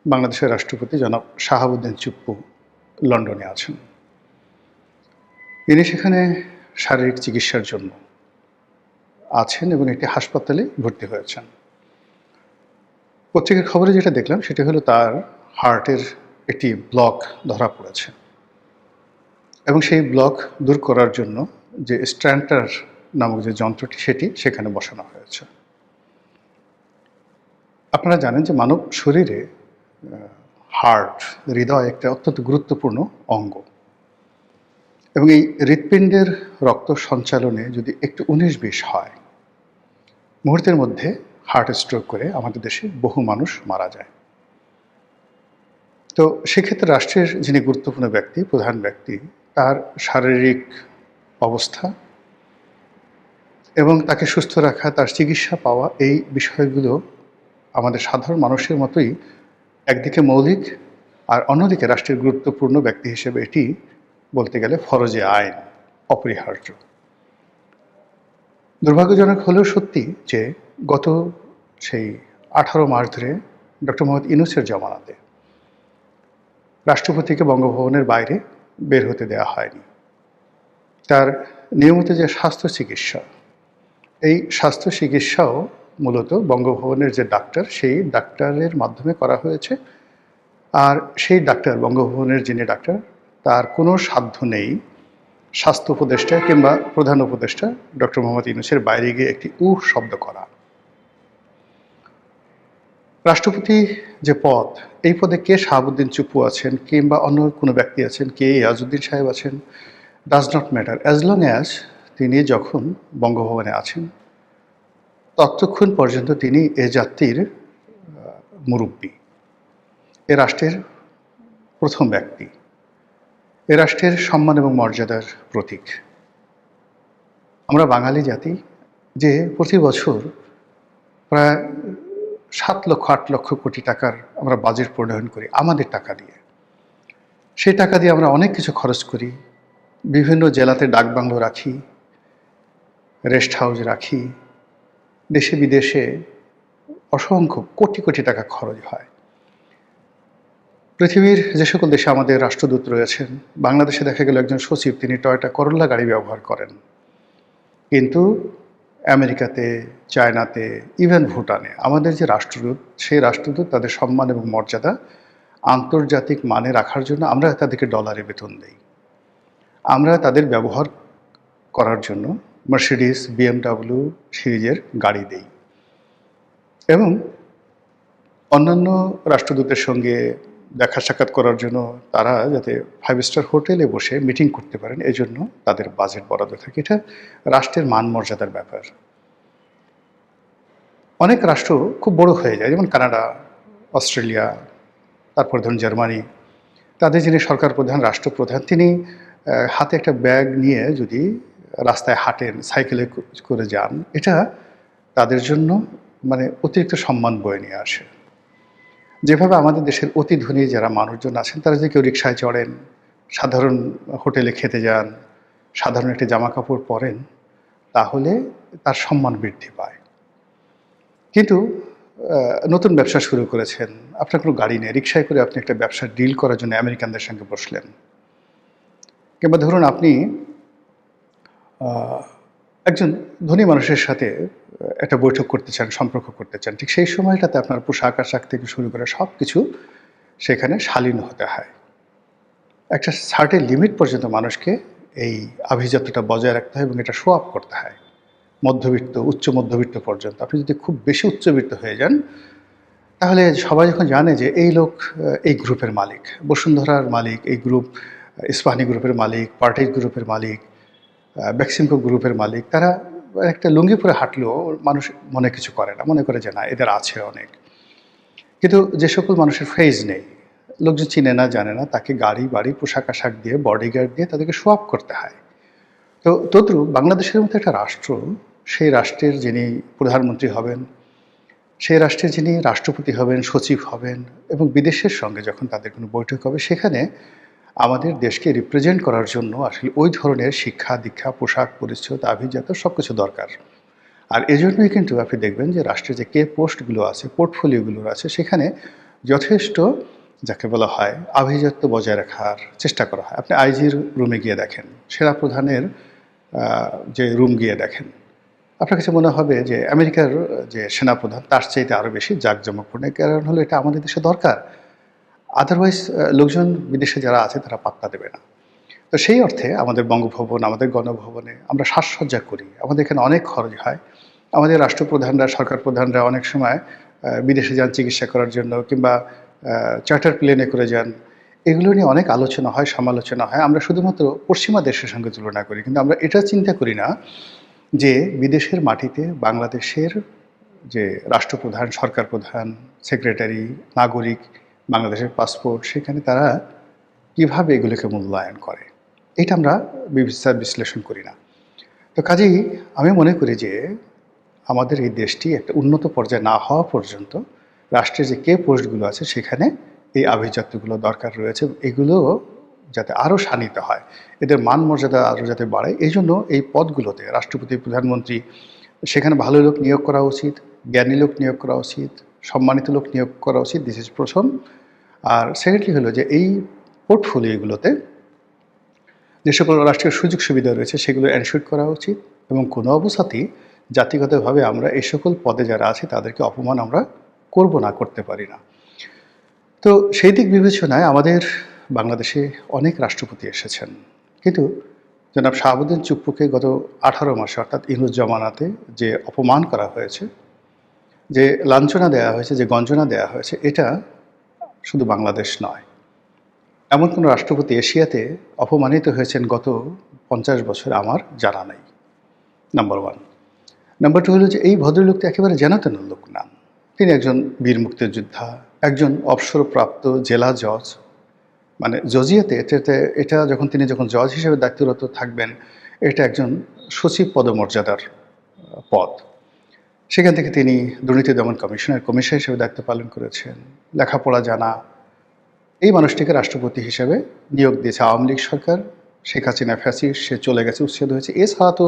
বাংলাদেশের রাষ্ট্রপতি জনাব শাহাবুদ্দিন চুপ্পু লন্ডনে আছেন। তিনি সেখানে শারীরিক চিকিৎসার জন্য আছেন এবং একটি হাসপাতালে ভর্তি হয়েছেন। পত্রিকার খবরে যেটা দেখলাম সেটা হলো তার হার্টের একটি ব্লক ধরা পড়েছে এবং সেই ব্লক দূর করার জন্য যে স্ট্যান্টার নামক যে যন্ত্রটি সেটি সেখানে বসানো হয়েছে। আপনারা জানেন যে মানব শরীরে হার্ট, হৃদয় একটা অত্যন্ত গুরুত্বপূর্ণ অঙ্গ এবং এই হৃৎপিণ্ডের রক্ত সঞ্চালনে যদি একটু 19-20 হয়, মুহূর্তের মধ্যে হার্ট স্ট্রোক করে আমাদের দেশে বহু মানুষ মারা যায়। তো সেক্ষেত্রে রাষ্ট্রের যিনি গুরুত্বপূর্ণ ব্যক্তি, প্রধান ব্যক্তি, তার শারীরিক অবস্থা এবং তাকে সুস্থ রাখা, তার চিকিৎসা পাওয়া, এই বিষয়গুলো আমাদের সাধারণ মানুষের মতোই একদিকে মৌলিক আর অন্যদিকে রাষ্ট্রের গুরুত্বপূর্ণ ব্যক্তি হিসেবে এটি বলতে গেলে ফরজে আইন, অপরিহার্য। দুর্ভাগ্যজনক হলেও সত্যি যে গত সেই 18 মার্চ ধরে ডক্টর মোহাম্মদ ইউনূসের জমানাতে রাষ্ট্রপতিকে বঙ্গভবনের বাইরে বের হতে দেওয়া হয়নি। তার নিয়মিত যে স্বাস্থ্য চিকিৎসা, এই স্বাস্থ্য চিকিৎসাও মূলত বঙ্গভবনের যে ডাক্তার, সেই ডাক্তারের মাধ্যমে করা হয়েছে। আর সেই ডাক্তার, বঙ্গভবনের যিনি ডাক্তার, তার কোনো সাধ্য নেই স্বাস্থ্য উপদেষ্টা কিংবা প্রধান উপদেষ্টা ডক্টর মোহাম্মদ ইউনূসের বাইরে গিয়ে একটি শব্দ করা। রাষ্ট্রপতি যে পদ, এই পদে কে শাহাবুদ্দিন চুপ্পু আছেন কিংবা অন্য কোনো ব্যক্তি আছেন, কে ইয়াজউদ্দিন সাহেব আছেন, does not matter, as long as তিনি যখন বঙ্গভবনে আছেন ততক্ষণ পর্যন্ত তিনি এ জাতির মুরব্বী, এ রাষ্ট্রের প্রথম ব্যক্তি, এ রাষ্ট্রের সম্মান এবং মর্যাদার প্রতীক। আমরা বাঙালি জাতি যে প্রতি বছর প্রায় 7 লক্ষ 8 লক্ষ কোটি টাকার আমরা বাজেট প্রণয়ন করি আমাদের টাকা দিয়ে। সেই টাকা দিয়ে আমরা অনেক কিছু খরচ করি, বিভিন্ন জেলাতে ডাকবাংলো রাখি, রেস্ট হাউস রাখি, দেশে বিদেশে অসংখ্য কোটি কোটি টাকা খরচ হয়। পৃথিবীর যে সকল দেশে আমাদের রাষ্ট্রদূত রয়েছেন, বাংলাদেশে দেখা গেল একজন সচিব তিনি টয়োটা করোলা গাড়ি ব্যবহার করেন, কিন্তু আমেরিকাতে, চায়নাতে, ইভেন ভুটানে আমাদের যে রাষ্ট্রদূত, সেই রাষ্ট্রদূত তাদের সম্মান এবং মর্যাদা আন্তর্জাতিক মানে রাখার জন্য আমরা তাদেরকে ডলারে বেতন দেই। আমরা তাদের ব্যবহার করার জন্য মার্সিডিস, BMW সিরিজের গাড়ি দেই এবং অন্যান্য রাষ্ট্রদূতের সঙ্গে দেখা সাক্ষাৎ করার জন্য তারা যাতে 5 স্টার হোটেলে বসে মিটিং করতে পারেন, এই জন্য তাদের বাজেট বরাদ্দ থাকে। এটা রাষ্ট্রের মান মর্যাদার ব্যাপার। অনেক রাষ্ট্র খুব বড় হয়ে যায়, যেমন কানাডা, অস্ট্রেলিয়া, তারপর ধরুন জার্মানি। তাদের যিনি সরকার প্রধান, রাষ্ট্রপ্রধান, তিনি হাতে একটা ব্যাগ নিয়ে যদি রাস্তায় হাঁটেন, সাইকেলে করে যান, এটা তাদের জন্য মানে অতিরিক্ত সম্মান বয়ে নিয়ে আসে। যেভাবে আমাদের দেশের অতি ধনী যারা মানুষজন আছেন, তারা যদি কেউ রিকশায় চড়েন, সাধারণ হোটেলে খেতে যান, সাধারণ একটি জামা কাপড় পরেন, তাহলে তার সম্মান বৃদ্ধি পায়। কিন্তু নতুন ব্যবসা শুরু করেছেন, আপনার কোনো গাড়ি নেই, রিকশায় করে আপনি একটা ব্যবসা ডিল করার জন্য আমেরিকানদের সঙ্গে বসলেন, কিংবা ধরুন আপনি একজন ধনী মানুষের সাথে একটা বৈঠক করতে চান, সম্পর্ক করতে চান, ঠিক সেই সময়টাতে আপনার পোশাক আশাক থেকে শুরু করে সব কিছু সেখানে শালীন হতে হয়। একটা সার্টেন লিমিট পর্যন্ত মানুষকে এই আভিজাত্যটা বজায় রাখতে হয় এবং এটা শো আপ করতে হয় মধ্যবিত্ত, উচ্চ মধ্যবিত্ত পর্যন্ত। আপনি যদি খুব বেশি উচ্চবিত্ত হয়ে যান, তাহলে সবাই যখন জানে যে এই লোক এই গ্রুপের মালিক, বসুন্ধরার মালিক, এই গ্রুপ ইস্পাহানি গ্রুপের মালিক, পার্টেজ গ্রুপের মালিক, বেক্সিমকো গ্রুপের মালিক, তারা একটা লুঙ্গি পরে হাঁটলেও মানুষ মনে কিছু করে না, মনে করে যে না এদের আছে অনেক। কিন্তু যে সকল মানুষের ফেজ নেই, লোকজন চিনে না, জানে না, তাকে গাড়ি বাড়ি পোশাক আশাক দিয়ে, বডিগার্ড দিয়ে তাদেরকে শো আপ করতে হয়। তো তদ্রূপ বাংলাদেশের মতো একটা রাষ্ট্র, সেই রাষ্ট্রের যিনি প্রধানমন্ত্রী হবেন, সেই রাষ্ট্রের যিনি রাষ্ট্রপতি হবেন, সচিব হবেন, এবং বিদেশের সঙ্গে যখন তাদের কোনো বৈঠক হবে, সেখানে আমাদের দেশকে রিপ্রেজেন্ট করার জন্য আসলে ওই ধরনের শিক্ষা দীক্ষা, পোশাক পরিচ্ছদ, আভিজাত্য সব কিছু দরকার। আর এজন্যই কিন্তু আপনি দেখবেন যে রাষ্ট্রের যে কে পোস্টগুলো আছে, পোর্টফোলিওগুলো আছে, সেখানে যথেষ্ট যাকে বলা হয় আভিজাত্য বজায় রাখার চেষ্টা করা হয়। আপনি আইজির রুমে গিয়ে দেখেন, সেনাপ্রধানের যে রুম গিয়ে দেখেন, আপনার কাছে মনে হবে যে আমেরিকার যে সেনাপ্রধান তার চাইতে আরও বেশি জাঁকজমকপূর্ণ। কারণ হলো এটা আমাদের দেশে দরকার, আদারওয়াইজ লোকজন বিদেশে যারা আছে তারা পাত্তা দেবে না। তো সেই অর্থে আমাদের বঙ্গভবন, আমাদের গণভবনে আমরা সাজসজ্জা করি, আমাদের এখানে অনেক খরচ হয়। আমাদের রাষ্ট্রপ্রধানরা, সরকার প্রধানরা অনেক সময় বিদেশে যান চিকিৎসা করার জন্য, কিংবা চার্টার প্লেনে করে যান। এগুলো নিয়ে অনেক আলোচনা হয়, সমালোচনা হয়। আমরা শুধুমাত্র পশ্চিমা দেশের সঙ্গে তুলনা করি, কিন্তু আমরা এটা চিন্তা করি না যে বিদেশের মাটিতে বাংলাদেশের যে রাষ্ট্রপ্রধান, সরকার প্রধান, সেক্রেটারি, নাগরিক, বাংলাদেশের পাসপোর্ট, সেখানে তারা কিভাবে এগুলোকে মূল্যায়ন করে, এটা আমরা বিচার বিশ্লেষণ করি না। তো কাজেই আমি মনে করি যে আমাদের এই দেশটি একটা উন্নত পর্যায়ে না হওয়া পর্যন্ত রাষ্ট্রের যে কে পোস্টগুলো আছে সেখানে এই আভিজাত্যগুলো দরকার রয়েছে। এগুলো যাতে আরও শানিত হয়, এদের মান মর্যাদা আরও যাতে বাড়ে, এই জন্য এই পদগুলোতে রাষ্ট্রপতি, প্রধানমন্ত্রী, সেখানে ভালো লোক নিয়োগ করা উচিত, জ্ঞানী লোক নিয়োগ করা উচিত, সম্মানিত লোক নিয়োগ করা উচিত। দিস ইজ প্রথম। আর সেকেন্ডলি হলো যে এই পোর্টফোলিওগুলোতে যে সকল রাষ্ট্রীয় সুযোগ সুবিধা রয়েছে সেগুলো এনশিওর করা উচিত, এবং কোনো অবস্থাতেই জাতিগতভাবে আমরা এই সকল পদে যারা আছে তাদেরকে অপমান আমরা করব না, করতে পারি না। তো সেই দিক বিবেচনায় আমাদের বাংলাদেশে অনেক রাষ্ট্রপতি এসেছেন, কিন্তু জনাব শাহাবুদ্দিন চুপ্পুকে গত 18 মাসে, অর্থাৎ ইউনূস জমানাতে যে অপমান করা হয়েছে, যে লাঞ্ছনা দেওয়া হয়েছে, যে গঞ্জনা দেওয়া হয়েছে, এটা শুধু বাংলাদেশ নয়, এমন কোনো রাষ্ট্রপতি এশিয়াতে অপমানিত হয়েছেন গত 50 বছর আমার জানা নেই, নাম্বার ওয়ান। নাম্বার টু হলো যে এই ভদ্রলোকটা একেবারে যেন তেন লোক না। তিনি একজন বীর মুক্তিযোদ্ধা, একজন অবসরপ্রাপ্ত জেলা জজ, মানে জজিয়াতে এটা যখন তিনি জজ হিসেবে দায়িত্বরত থাকবেন, এটা একজন সচিব পদমর্যাদার পদ। সেখান থেকে তিনি দুর্নীতি দমন কমিশনের কমিশনার হিসেবে দায়িত্ব পালন করেছেন। লেখাপড়া জানা এই মানুষটিকে রাষ্ট্রপতি হিসেবে নিয়োগ দিয়েছে আওয়ামী লীগ সরকার। শেখ হাসিনা ফ্যাসিস্ট, সে চলে গেছে, উচ্ছেদ হয়েছে। এছাড়া তো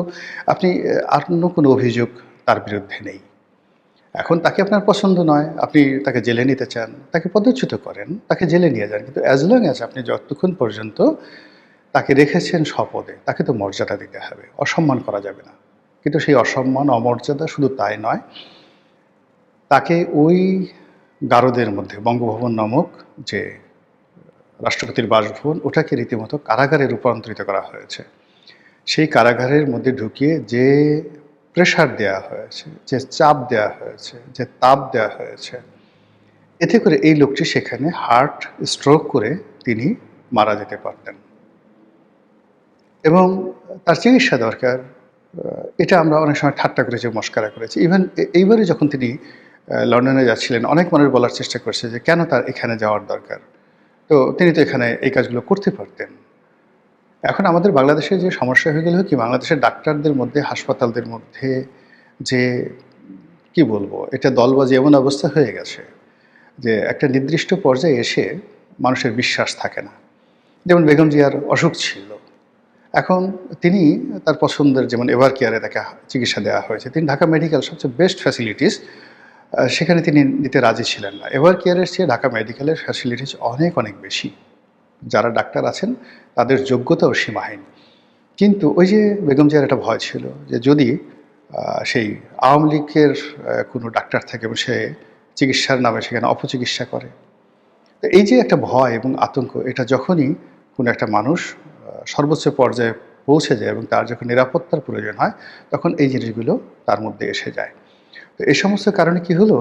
আপনি আর কোনো অভিযোগ তার বিরুদ্ধে নেই। এখন তাকে আপনার পছন্দ নয়, আপনি তাকে জেলে নিতে চান, তাকে পদচ্যুত করেন, তাকে জেলে নিয়ে যান, কিন্তু অ্যাজ লং অ্যাজ আপনি যতক্ষণ পর্যন্ত তাকে রেখেছেন স্বপদে, তাকে তো মর্যাদা দিতে হবে, অসম্মান করা যাবে না। কিন্তু সেই অসম্মান, অমর্যাদা শুধু তাই নয়, তাকে ওই গারদের মধ্যে, বঙ্গভবন নামক যে রাষ্ট্রপতির বাসভবন, ওটাকে রীতিমতো কারাগারে রূপান্তরিত করা হয়েছে। সেই কারাগারের মধ্যে ঢুকিয়ে যে প্রেশার দেওয়া হয়েছে, যে চাপ দেওয়া হয়েছে, যে তাপ দেওয়া হয়েছে, এতে করে এই লোকটি সেখানে হার্ট স্ট্রোক করে তিনি মারা যেতে পারতেন, এবং তার চিকিৎসা দরকার। এটা আমরা অনেক সময় ঠাট্টা করেছি, মস্কারা করেছি। ইভেন এইবারে যখন তিনি লন্ডনে যাচ্ছিলেন, অনেক মানুষ বলার চেষ্টা করছে যে কেন তার এখানে যাওয়ার দরকার, তো তিনি তো এখানে এই কাজগুলো করতে পারতেন। এখন আমাদের বাংলাদেশে যে সমস্যা হয়ে গেল কি, বাংলাদেশের ডাক্তারদের মধ্যে, হাসপাতালদের মধ্যে যে কি বলবো, এটা দলবাজি এমন অবস্থা হয়ে গেছে যে একটা নির্দিষ্ট পর্যায়ে এসে মানুষের বিশ্বাস থাকে না। যেমন বেগম জিয়ার অসুখ ছিল, এখন তিনি তার পছন্দের, যেমন এভার কেয়ারে তাকে চিকিৎসা দেওয়া হয়েছে, তিনি ঢাকা মেডিকেল সবচেয়ে বেস্ট ফ্যাসিলিটিস, সেখানে তিনি নিতে রাজি ছিলেন না। এভার কেয়ারের চেয়ে ঢাকা মেডিকেলের ফ্যাসিলিটিস অনেক অনেক বেশি, যারা ডাক্তার আছেন তাদের যোগ্যতাও সীমাহীন। কিন্তু ওই যে বেগম জিয়ার একটা ভয় ছিল যে যদি সেই আওয়ামী লীগের কোনো ডাক্তার থাকে এবং সে চিকিৎসার নামে সেখানে অপচিকিৎসা করে, তো এই যে একটা ভয় এবং আতঙ্ক, এটা যখনই কোনো একটা মানুষ সর্বোচ্চ পর্যায়ে পৌঁছে যায় এবং তার যখন নিরাপত্তার প্রয়োজন হয়, তখন এই জিনিসগুলো তার মধ্যে এসে যায়। তো এই সমস্ত কারণে কি হলো,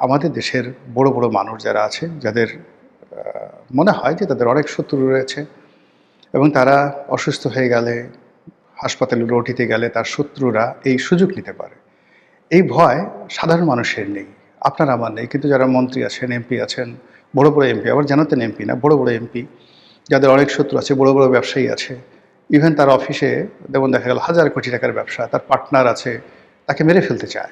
আমাদের দেশের বড় বড় মানুষ যারা আছে, যাদের মনে হয় যে তাদের অনেক শত্রু রয়েছে, এবং তারা অসুস্থ হয়ে গেলে, হাসপাতালে রোটিতে গেলে তার শত্রুরা এই সুযোগ নিতে পারে, এই ভয় সাধারণ মানুষের নেই, আপনার আমার নেই। কিন্তু যারা মন্ত্রী আছেন, এমপি আছেন, বড় বড় এমপি, আবার জানাতেন এমপি না, বড় বড় এমপি, যাদের অনেক শত্রু আছে, বড় বড় ব্যবসায়ী আছে, ইভেন তার অফিসে যেমন দেখা গেল 1000 কোটি টাকার ব্যবসা, তার পার্টনার আছে, তাকে মেরে ফেলতে চায়,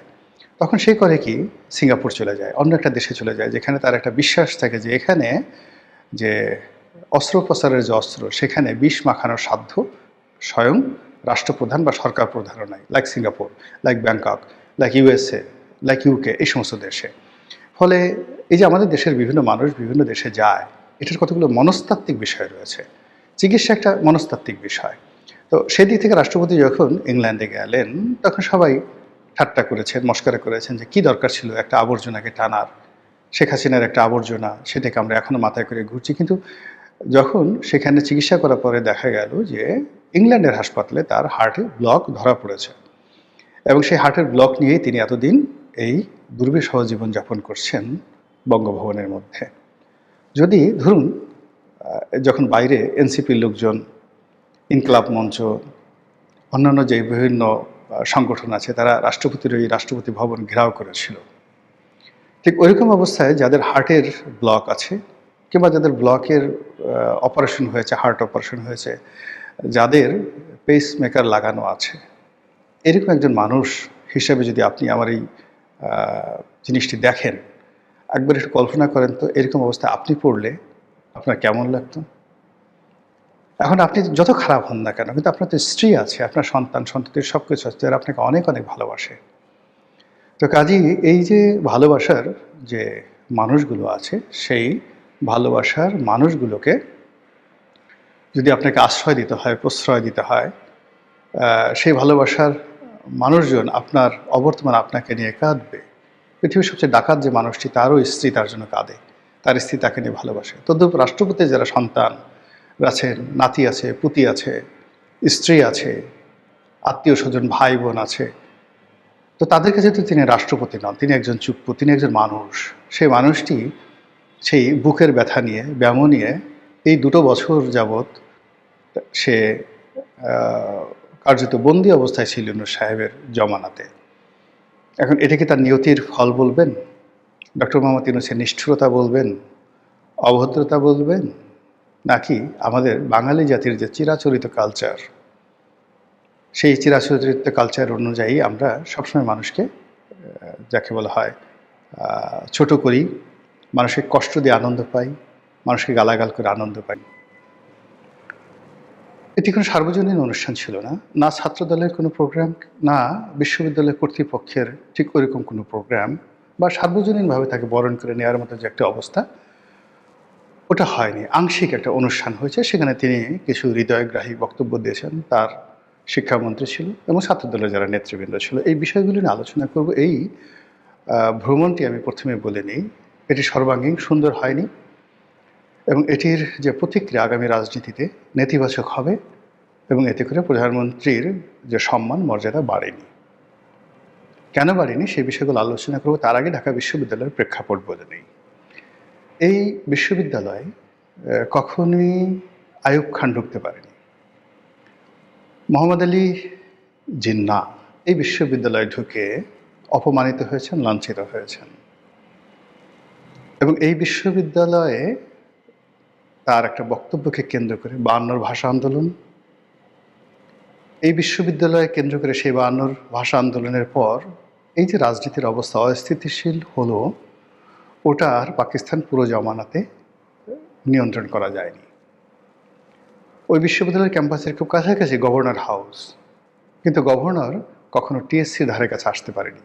তখন সে করে কি, সিঙ্গাপুর চলে যায়, অন্য একটা দেশে চলে যায়, যেখানে তার একটা বিশ্বাস থাকে যে এখানে যে অস্ত্রোপচারের যে অস্ত্র, সেখানে বিষ মাখানোর সাধ্য স্বয়ং রাষ্ট্রপ্রধান বা সরকার প্রধানও নাই, like Singapore, like Bangkok, like USA, like UK, এই সমস্ত দেশে। ফলে এই যে আমাদের দেশের বিভিন্ন মানুষ বিভিন্ন দেশে যায়, এটার কতগুলো মনস্তাত্ত্বিক বিষয় রয়েছে। চিকিৎসা একটা মনস্তাত্ত্বিক বিষয়। তো সেদিক থেকে রাষ্ট্রপতি যখন ইংল্যান্ডে গেলেন, তখন সবাই ঠাট্টা করেছেন, মশকরা করেছেন যে কী দরকার ছিল একটা আবর্জনাকে টানার। শেখ হাসিনার একটা আবর্জনা, সেটাকে আমরা এখনও মাথায় করে ঘুরছি। কিন্তু যখন সেখানে চিকিৎসা করার পরে দেখা গেল যে ইংল্যান্ডের হাসপাতালে তার হার্টে ব্লক ধরা পড়েছে, এবং সেই হার্টের ব্লক নিয়েই তিনি এতদিন এই দুর্বিষহ জীবনযাপন করছেন বঙ্গভবনের মধ্যে। যদি ধরুন যখন বাইরে এনসিপির লোকজন, ইনকলাব মঞ্চ, অন্যান্য যে বিভিন্ন সংগঠন আছে, তারা রাষ্ট্রপতির ওই রাষ্ট্রপতি ভবন ঘেরাও করেছিল, ঠিক ওইরকম অবস্থায় যাদের হার্টের ব্লক আছে, কিংবা যাদের ব্লকের অপারেশন হয়েছে, হার্ট অপারেশন হয়েছে, যাদের পেস মেকার লাগানো আছে, এরকম একজন মানুষ হিসেবে যদি আপনি আমার এই জিনিসটি দেখেন, একবার একটু কল্পনা করেন তো এরকম অবস্থায় আপনি পড়লে আপনার কেমন লাগতো? এখন আপনি যত খারাপ হন না কেন, কিন্তু আপনার তো স্ত্রী আছে, আপনার সন্তান সন্ততির সব কিছু আছে, যারা আপনাকে অনেক অনেক ভালোবাসে। তো কাজেই এই যে ভালোবাসার যে মানুষগুলো আছে, সেই ভালোবাসার মানুষগুলোকে যদি আপনাকে আশ্রয় দিতে হয়, প্রশ্রয় দিতে হয়, সেই ভালোবাসার মানুষজন আপনার অবর্তমানে আপনাকে নিয়ে কাঁদবে। পৃথিবীর সবচেয়ে ডাকাত যে মানুষটি, তারও স্ত্রী তার জন্য কাঁদে, তার স্ত্রী তাকে নিয়ে ভালোবাসে। তদ্রূপ রাষ্ট্রপতির যারা সন্তান আছেন, নাতি আছে, পুতি আছে, স্ত্রী আছে, আত্মীয় স্বজন, ভাই বোন আছে, তো তাদের কাছে তো তিনি রাষ্ট্রপতি নন, তিনি একজন চুপ্পু, তিনি একজন মানুষ। সেই মানুষটি সেই বুকের ব্যথা নিয়ে, ব্যামো নিয়ে এই 2 বছর যাবৎ সে কার্যত বন্দি অবস্থায় ছিল নূর সাহেবের জমানাতে। এখন এটা কি তার নিয়তির ফল বলবেন? ডক্টর মোহাম্মদ ইউনূসের নিষ্ঠুরতা বলবেন, অভদ্রতা বলবেন, নাকি আমাদের বাঙালি জাতির যে চিরাচরিত কালচার, সেই চিরাচরিত কালচার অনুযায়ী আমরা সবসময় মানুষকে যাকে বলা হয় ছোট করি, মানুষকে কষ্ট দিয়ে আনন্দ পাই, মানুষকে গালাগাল করে আনন্দ পাই। এটি কোনো সার্বজনীন অনুষ্ঠান ছিল না, না ছাত্রদলের কোনো প্রোগ্রাম, না বিশ্ববিদ্যালয় কর্তৃপক্ষের ঠিক ওইরকম কোনো প্রোগ্রাম, বা সার্বজনীনভাবে তাকে বরণ করে নেওয়ার মতো যে একটা অবস্থা, ওটা হয়নি। আংশিক একটা অনুষ্ঠান হয়েছে, সেখানে তিনি কিছু হৃদয়গ্রাহী বক্তব্য দিয়েছেন, তার শিক্ষামন্ত্রী ছিল এবং ছাত্রদলের যারা নেতৃবৃন্দ ছিল। এই বিষয়গুলি নিয়ে আলোচনা করব। এই ভ্রমণটি আমি প্রথমে বলে নিই, এটি সর্বাঙ্গীন সুন্দর হয়নি, এবং এটির যে প্রতিক্রিয়া আগামী রাজনীতিতে নেতিবাচক হবে, এবং এতে করে প্রধানমন্ত্রীর যে সম্মান মর্যাদা বাড়েনি। কেন বাড়েনি সেই বিষয়গুলো আলোচনা করব। তার আগে ঢাকা বিশ্ববিদ্যালয়ের প্রেক্ষাপট বলে নেই। এই বিশ্ববিদ্যালয়ে কখনোই আইয়ুব খান ঢুকতে পারেনি। মোহাম্মদ আলী জিন্নাহ এই বিশ্ববিদ্যালয়ে ঢুকে অপমানিত হয়েছেন, লাঞ্ছিত হয়েছেন, এবং এই বিশ্ববিদ্যালয়ে তার একটা বক্তব্যকে কেন্দ্র করে 52 ভাষা আন্দোলন, এই বিশ্ববিদ্যালয়ে কেন্দ্র করে সেই 52 ভাষা আন্দোলনের পর এই যে রাজনীতির অবস্থা অস্থিতিশীল হলো, ওটা আর পাকিস্তান পুরো জমানাতে নিয়ন্ত্রণ করা যায়নি। ওই বিশ্ববিদ্যালয়ের ক্যাম্পাসের খুব কাছাকাছি গভর্নর হাউস, কিন্তু গভর্নর কখনো টিএসসির ধারে কাছে আসতে পারেনি,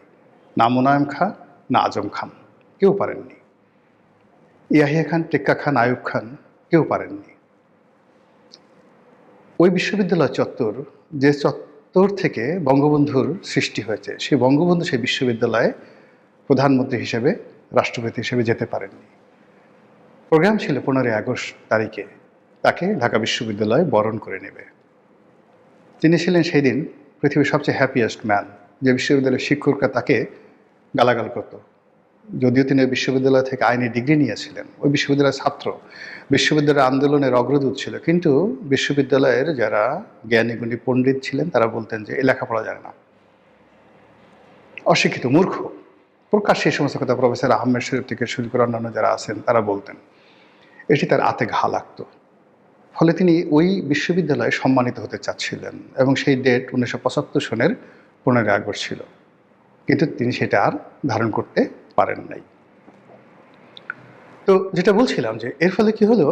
না মুনায়েম খাঁ, না আজম খান, কেউ পারেননি। ইয়াহিয়া খান, টেক্কা খান, আইয়ুব খান কেউ পারেননি। ওই বিশ্ববিদ্যালয় চত্বর, যে চত্বর থেকে বঙ্গবন্ধুর সৃষ্টি হয়েছে, সেই বঙ্গবন্ধু সেই বিশ্ববিদ্যালয়ে প্রধানমন্ত্রী হিসেবে, রাষ্ট্রপতি হিসেবে যেতে পারেননি। প্রোগ্রাম ছিল 15ই আগস্ট তারিখে তাকে ঢাকা বিশ্ববিদ্যালয়ে বরণ করে নেবে। তিনি ছিলেন সেই দিন পৃথিবীর সবচেয়ে হ্যাপিয়েস্ট ম্যান। যে বিশ্ববিদ্যালয়ের শিক্ষকরা তাকে গালাগাল করত, যদিও তিনি ওই বিশ্ববিদ্যালয় থেকে আইনি ডিগ্রি নিয়েছিলেন, ওই বিশ্ববিদ্যালয়ের ছাত্র, বিশ্ববিদ্যালয়ের আন্দোলনের অগ্রদূত ছিল, কিন্তু বিশ্ববিদ্যালয়ের যারা জ্ঞানীগুণী পণ্ডিত ছিলেন তারা বলতেন যে এ লেখাপড়া জানে না, অশিক্ষিত, মূর্খ। প্রকাশ্যে এই সমস্ত কথা প্রফেসর আহমেদ শরীফ থেকে শুরু করে অন্যান্য যারা আছেন তারা বলতেন। এটি তার আতে ঘা লাগতো। ফলে তিনি ওই বিশ্ববিদ্যালয়ে সম্মানিত হতে চাচ্ছিলেন, এবং সেই ডেট 1975 সনের 15ই আগস্ট ছিল, কিন্তু তিনি সেটা আর ধারণ করতে পারেন নাই। তো যেটা বলছিলাম যে এর ফলে কি হলো,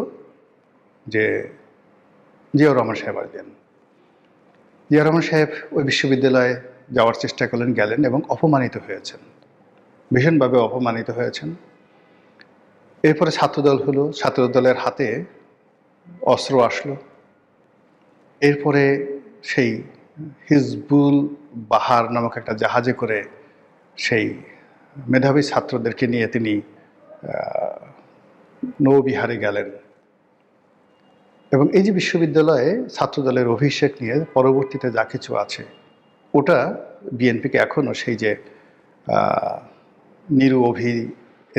যে জিয়াউর রহমান সাহেব আসলেন। জিয়াউর রহমান সাহেব ওই বিশ্ববিদ্যালয়ে যাওয়ার চেষ্টা করলেন, গেলেন এবং অপমানিত হয়েছেন, ভীষণভাবে অপমানিত হয়েছেন। এরপরে ছাত্রদল হলো, ছাত্রদলের হাতে অস্ত্র আসলো। এরপরে সেই হিজবুল বাহার নামক একটা জাহাজে করে সেই মেধাবী ছাত্রদেরকে নিয়ে তিনি নৌবিহারে গেলেন। এবং এই যে বিশ্ববিদ্যালয়ে ছাত্রদলের অভিষেক নিয়ে পরবর্তীতে যা কিছু আছে, ওটা বিএনপিকে এখনও সেই যে নিরু অভি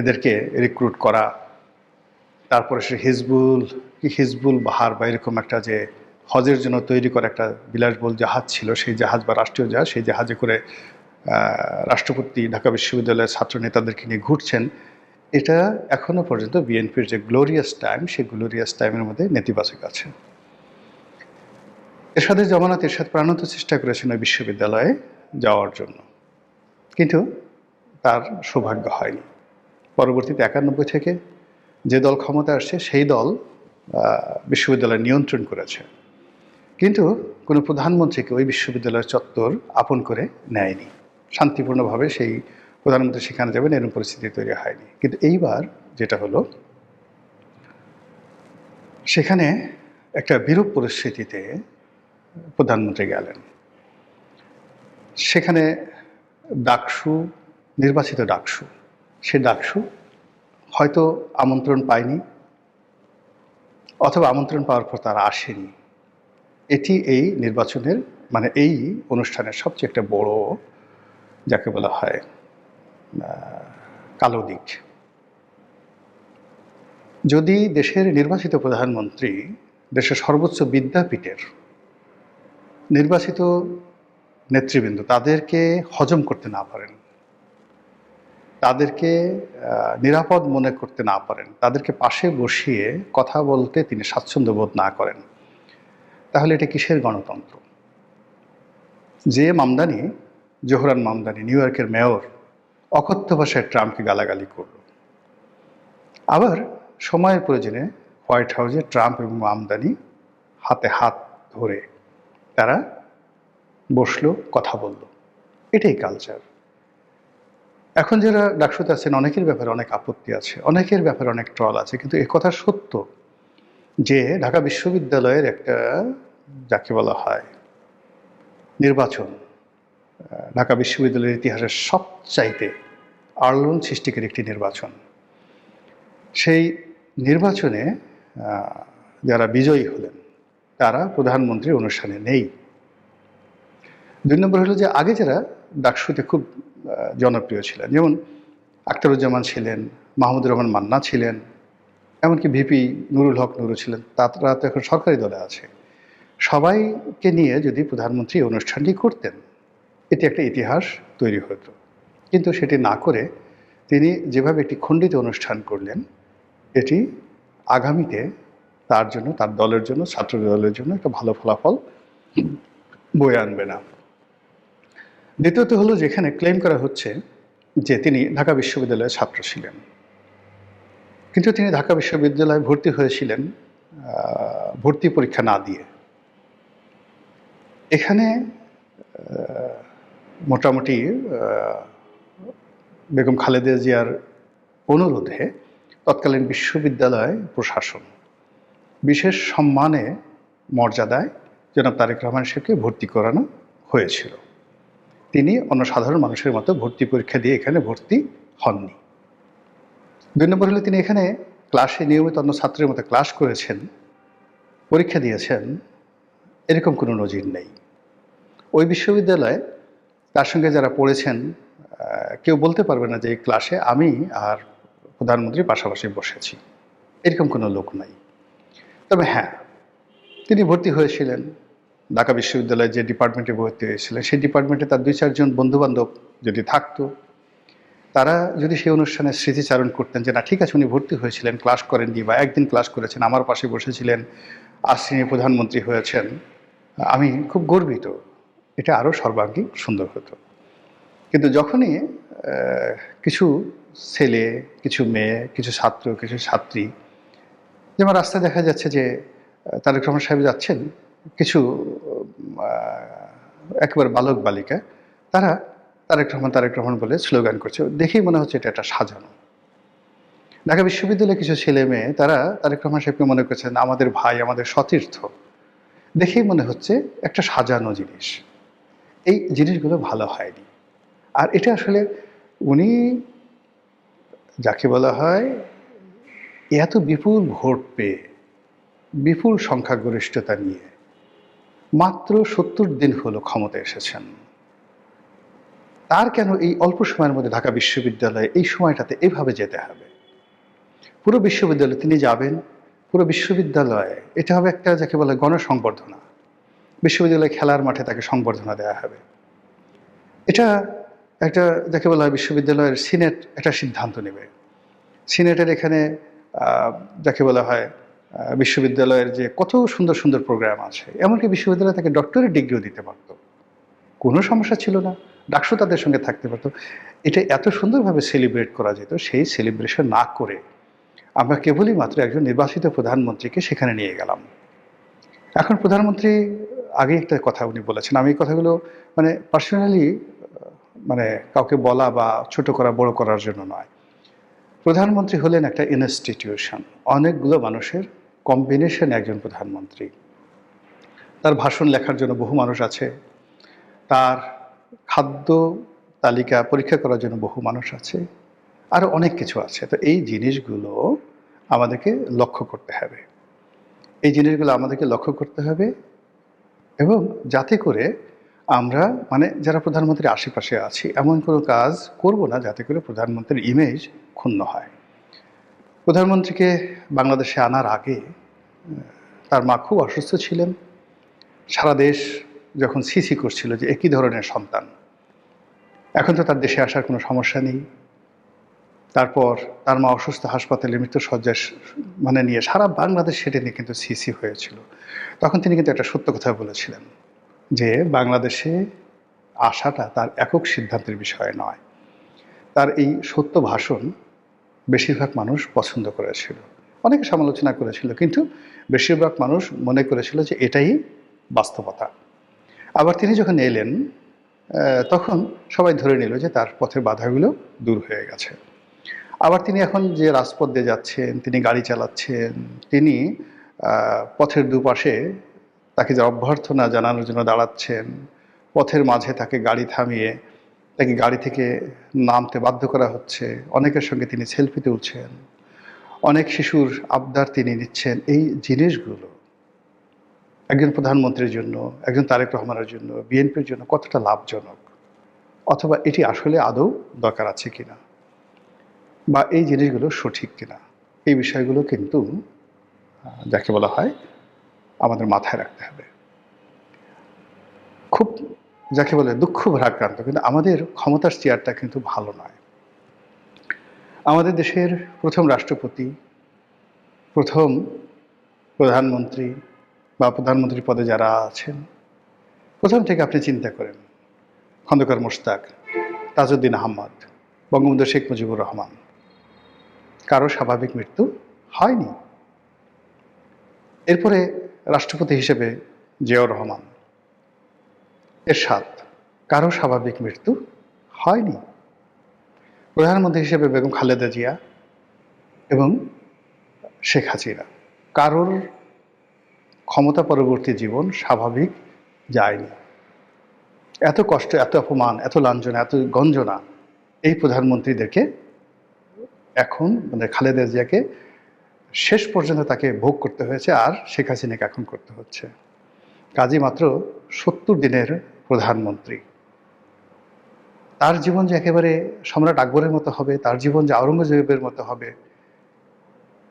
এদেরকে রিক্রুট করা, তারপরে সে হিজবুল বাহার বা এরকম একটা যে হজের জন্য তৈরি করা একটা বিলাসবহুল জাহাজ ছিল, সেই জাহাজ বা রাষ্ট্রীয় জাহাজ, সেই জাহাজে করে রাষ্ট্রপতি ঢাকা বিশ্ববিদ্যালয়ের ছাত্র নেতাদেরকে নিয়ে ঘুরছেন, এটা এখনো পর্যন্ত বিএনপির যে গ্লোরিয়াস টাইম, সেই গ্লোরিয়াস টাইমের মধ্যে নেতিবাচক আছে। এরশাদের জামানত এরশাদ প্রাণান্ত চেষ্টা করেছেন ওই বিশ্ববিদ্যালয়ে যাওয়ার জন্য, কিন্তু তার সৌভাগ্য হয়নি। পরবর্তীতে 91 থেকে যে দল ক্ষমতা আসছে সেই দল বিশ্ববিদ্যালয় নিয়ন্ত্রণ করেছে, কিন্তু কোনো প্রধানমন্ত্রীকে ওই বিশ্ববিদ্যালয়ের চত্বর আপন করে নেয়নি। শান্তিপূর্ণভাবে সেই প্রধানমন্ত্রী সেখানে যাবেন এরকম পরিস্থিতি তৈরি হয়নি। কিন্তু এইবার যেটা হলো, সেখানে একটা বিরূপ পরিস্থিতিতে প্রধানমন্ত্রী গেলেন। সেখানে ডাকসু, নির্বাচিত ডাকসু, সে ডাকসু হয়তো আমন্ত্রণ পায়নি, অথবা আমন্ত্রণ পাওয়ার পর তারা আসেনি। এটি এই নির্বাচনের মানে এই অনুষ্ঠানের সবচেয়ে একটা বড়, যাকে বলা হয়, কালো দিক। যদি দেশের নির্বাচিত প্রধানমন্ত্রী দেশের সর্বোচ্চ বিদ্যাপীঠের নির্বাচিত নেতৃবৃন্দ তাদেরকে হজম করতে না পারেন, তাদেরকে নিরাপদ মনে করতে না পারেন, তাদেরকে পাশে বসিয়ে কথা বলতে তিনি স্বাচ্ছন্দ্য বোধ না করেন, তাহলে এটা কিসের গণতন্ত্র? যে মামদানি, জোহরান মামদানি, নিউ ইয়র্কের মেয়র, অকথ্য ভাষায় ট্রাম্পকে গালাগালি করল। আবার সময়ের প্রয়োজনে হোয়াইট হাউসে ট্রাম্প এবং মামদানি হাতে হাত ধরে তারা বসলো, কথা বলল। এটাই কালচার। এখন যারা ডাকসুতে আছেন অনেকের ব্যাপারে অনেক আপত্তি আছে, অনেকের ব্যাপারে অনেক ট্রল আছে, কিন্তু এ কথা সত্য যে ঢাকা বিশ্ববিদ্যালয়ের একটা, যাকে বলা হয়, নির্বাচন ঢাকা বিশ্ববিদ্যালয়ের ইতিহাসের সবচাইতে আলোড়ন সৃষ্টিকারী একটি নির্বাচন। সেই নির্বাচনে যারা বিজয়ী হলেন তারা প্রধানমন্ত্রীর অনুষ্ঠানে নেই। 2 নম্বর হলো যে আগে যারা ডাকসুতে খুব জনপ্রিয় ছিলেন, যেমন আখতারুজ্জামান ছিলেন, মাহমুদুর রহমান মান্না ছিলেন, এমনকি ভিপি নুরুল হক নুরু ছিলেন, তারা তো এখন সরকারি দলে আছে। সবাইকে নিয়ে যদি প্রধানমন্ত্রী অনুষ্ঠানটি করতেন, এটি একটা ইতিহাস তৈরি হতো। কিন্তু সেটি না করে তিনি যেভাবে একটি খণ্ডিত অনুষ্ঠান করলেন, এটি আগামীতে তার জন্য, তার দলের জন্য, ছাত্র দলের জন্য একটা ভালো ফলাফল বয়ে আনবে না। দ্বিতীয়ত হলো, যেখানে ক্লেম করা হচ্ছে যে তিনি ঢাকা বিশ্ববিদ্যালয়ের ছাত্র ছিলেন, কিন্তু তিনি ঢাকা বিশ্ববিদ্যালয়ে ভর্তি হয়েছিলেন ভর্তি পরীক্ষা না দিয়ে। এখানে মোটামুটি বেগম খালেদা জিয়ার অনুরোধে তৎকালীন বিশ্ববিদ্যালয় প্রশাসন বিশেষ সম্মানে, মর্যাদায় জনাব তারেক রহমান সাহেবকে ভর্তি করানো হয়েছিল। তিনি অন্য সাধারণ মানুষের মতো ভর্তি পরীক্ষা দিয়ে এখানে ভর্তি হননি। 2 নম্বর হলে তিনি এখানে ক্লাসে নিয়মিত অন্য ছাত্রের মতো ক্লাস করেছেন, পরীক্ষা দিয়েছেন, এরকম কোনো নজির নেই। ওই বিশ্ববিদ্যালয়ে তার সঙ্গে যারা পড়েছেন কেউ বলতে পারবে না যে এই ক্লাসে আমি আর প্রধানমন্ত্রী পাশাপাশি বসেছি, এরকম কোনো লোক নাই। তবে হ্যাঁ, তিনি ভর্তি হয়েছিলেন ঢাকা বিশ্ববিদ্যালয়ে যে ডিপার্টমেন্টে ভর্তি হয়েছিলেন, সেই ডিপার্টমেন্টে তার 2-4 জন বন্ধুবান্ধব যদি থাকতো, তারা যদি সেই অনুষ্ঠানে স্মৃতিচারণ করতেন যে না ঠিক আছে উনি ভর্তি হয়েছিলেন, ক্লাস করেননি বা একদিন ক্লাস করেছেন, আমার পাশে বসেছিলেন, আজ তিনি প্রধানমন্ত্রী হয়েছেন, আমি খুব গর্বিত, এটা আরও সর্বাঙ্গীন সুন্দর হতো। কিন্তু যখনই কিছু ছেলে, কিছু মেয়ে, কিছু ছাত্র, কিছু ছাত্রী, যেমন রাস্তায় দেখা যাচ্ছে যে তারেক রহমান সাহেব যাচ্ছেন, কিছু একেবারে বালক বালিকা, তারা তারেক রহমান বলে স্লোগান করছে, দেখেই মনে হচ্ছে এটা একটা সাজানো। ঢাকা বিশ্ববিদ্যালয়ের কিছু ছেলে মেয়ে তারা তারেক রহমান সাহেবকে মনে করছেন আমাদের ভাই, আমাদের সতীর্থ। দেখেই মনে হচ্ছে একটা সাজানো জিনিস। এই জিনিসগুলো ভালো হয়নি। আর এটা আসলে উনি যাকে বলা হয় এত বিপুল ভোট পেয়ে, বিপুল সংখ্যাগরিষ্ঠতা নিয়ে মাত্র ৭০ দিন হলো ক্ষমতায় এসেছেন। তার কেন এই অল্প সময়ের মধ্যে ঢাকা বিশ্ববিদ্যালয়ে এই সময়টাতে এভাবে যেতে হবে? পুরো বিশ্ববিদ্যালয়ে তিনি যাবেন, পুরো বিশ্ববিদ্যালয়ে এটা হবে একটা যাকে বলে গণসংবর্ধনা। বিশ্ববিদ্যালয়ে খেলার মাঠে তাকে সংবর্ধনা দেওয়া হবে। এটা একটা যাকে বলা হয় বিশ্ববিদ্যালয়ের সিনেট একটা সিদ্ধান্ত নেবে। সিনেটের এখানে যাকে বলা হয় বিশ্ববিদ্যালয়ের যে কত সুন্দর সুন্দর প্রোগ্রাম আছে, এমনকি বিশ্ববিদ্যালয় তাকে ডক্টরেট ডিগ্রিও দিতে পারত, কোনো সমস্যা ছিল না। ডাকসু তাদের সঙ্গে থাকতে পারতো। এটা এত সুন্দরভাবে সেলিব্রেট করা যেত। সেই সেলিব্রেশন না করে আমরা কেবলই মাত্র একজন নির্বাচিত প্রধানমন্ত্রীকে সেখানে নিয়ে গেলাম। এখন প্রধানমন্ত্রী আগে একটা কথা উনি বলেছেন, আমি এই কথাগুলো মানে পার্সোনালি মানে কাউকে বলা বা ছোট করা বড় করার জন্য নয়। প্রধানমন্ত্রী হলেন একটা ইনস্টিটিউশন, অনেকগুলো মানুষের কম্বিনেশন একজন প্রধানমন্ত্রী। তার ভাষণ লেখার জন্য বহু মানুষ আছে, তার খাদ্য তালিকা পরীক্ষা করার জন্য বহু মানুষ আছে, আরও অনেক কিছু আছে। তো এই জিনিসগুলো আমাদেরকে লক্ষ্য করতে হবে, এই জিনিসগুলো আমাদেরকে লক্ষ্য করতে হবে, এবং যাতে করে আমরা মানে যারা প্রধানমন্ত্রীর আশেপাশে আছি এমন কোনো কাজ করব না যাতে করে প্রধানমন্ত্রীর ইমেজ ক্ষুণ্ণ হয়। প্রধানমন্ত্রীকে বাংলাদেশে আনার আগে তার মা খুব অসুস্থ ছিলেন। সারা দেশ যখন সিসি করছিল যে একই ধরনের সন্তান, এখন তো তার দেশে আসার কোনো সমস্যা নেই। তারপর তার মা অসুস্থ, হাসপাতালে মৃত্যুশয্যায় মানে নিয়ে সারা বাংলাদেশ সেটা নিয়ে কিন্তু সিসি হয়েছিল। তখন তিনি কিন্তু একটা সত্য কথা বলেছিলেন যে বাংলাদেশে আসাটা তার একক সিদ্ধান্তের বিষয় নয়। তার এই সত্য ভাষণ বেশিরভাগ মানুষ পছন্দ করেছিল, অনেকে সমালোচনা করেছিল, কিন্তু বেশিরভাগ মানুষ মনে করেছিল যে এটাই বাস্তবতা। আবার তিনি যখন এলেন তখন সবাই ধরে নিল যে তার পথের বাধাগুলো দূর হয়ে গেছে। আবার তিনি এখন যে রাজপথ দিয়ে যাচ্ছেন, তিনি গাড়ি চালাচ্ছেন, তিনি পথের দুপাশে তাকে যে অভ্যর্থনা জানানোর জন্য দাঁড়াচ্ছেন, পথের মাঝে তাকে গাড়ি থামিয়ে তাকে গাড়ি থেকে নামতে বাধ্য করা হচ্ছে, অনেকের সঙ্গে তিনি সেলফি তুলছেন, অনেক শিশুর আবদার তিনি নিচ্ছেন। এই জিনিসগুলো একজন প্রধানমন্ত্রীর জন্য, একজন তারেক রহমানের জন্য, বিএনপির জন্য কতটা লাভজনক, অথবা এটি আসলে আদৌ দরকার আছে কিনা, বা এই জিনিসগুলো সঠিক কিনা, এই বিষয়গুলো কিন্তু যাকে বলা হয় আমাদের মাথায় রাখতে হবে। খুব যাকে বলে দুঃখ ভারাক্রান্ত, কিন্তু আমাদের ক্ষমতার চেয়ারটা কিন্তু ভালো নয়। আমাদের দেশের প্রথম রাষ্ট্রপতি, প্রথম প্রধানমন্ত্রী বা প্রধানমন্ত্রী পদে যারা আছেন, প্রথম থেকে আপনি চিন্তা করেন, খন্দকার মোশতাক, তাজউদ্দিন আহমদ, বঙ্গবন্ধু শেখ মুজিবুর রহমান, কারো স্বাভাবিক মৃত্যু হয়নি। এরপরে রাষ্ট্রপতি হিসেবে জিয়াউর রহমান, এরশাদ, কারো স্বাভাবিক মৃত্যু হয়নি। প্রধানমন্ত্রী হিসেবে বেগম খালেদা জিয়া এবং শেখ হাসিনা, কারোর ক্ষমতা পরবর্তী জীবন স্বাভাবিক যায়নি। এত কষ্ট, এত অপমান, এত লাঞ্ছনা, এত গঞ্জনা এই প্রধানমন্ত্রীদেরকে এখন মানে খালেদা জিয়াকে শেষ পর্যন্ত তাকে ভোগ করতে হয়েছে, আর শেখ হাসিনাকে এখন করতে হচ্ছে। কাজী মাত্র ৭০ দিনের প্রধানমন্ত্রী, তার জীবন যে একেবারে সম্রাট আকবরের মতো হবে, তার জীবন যে আওরঙ্গজেবের মতো হবে,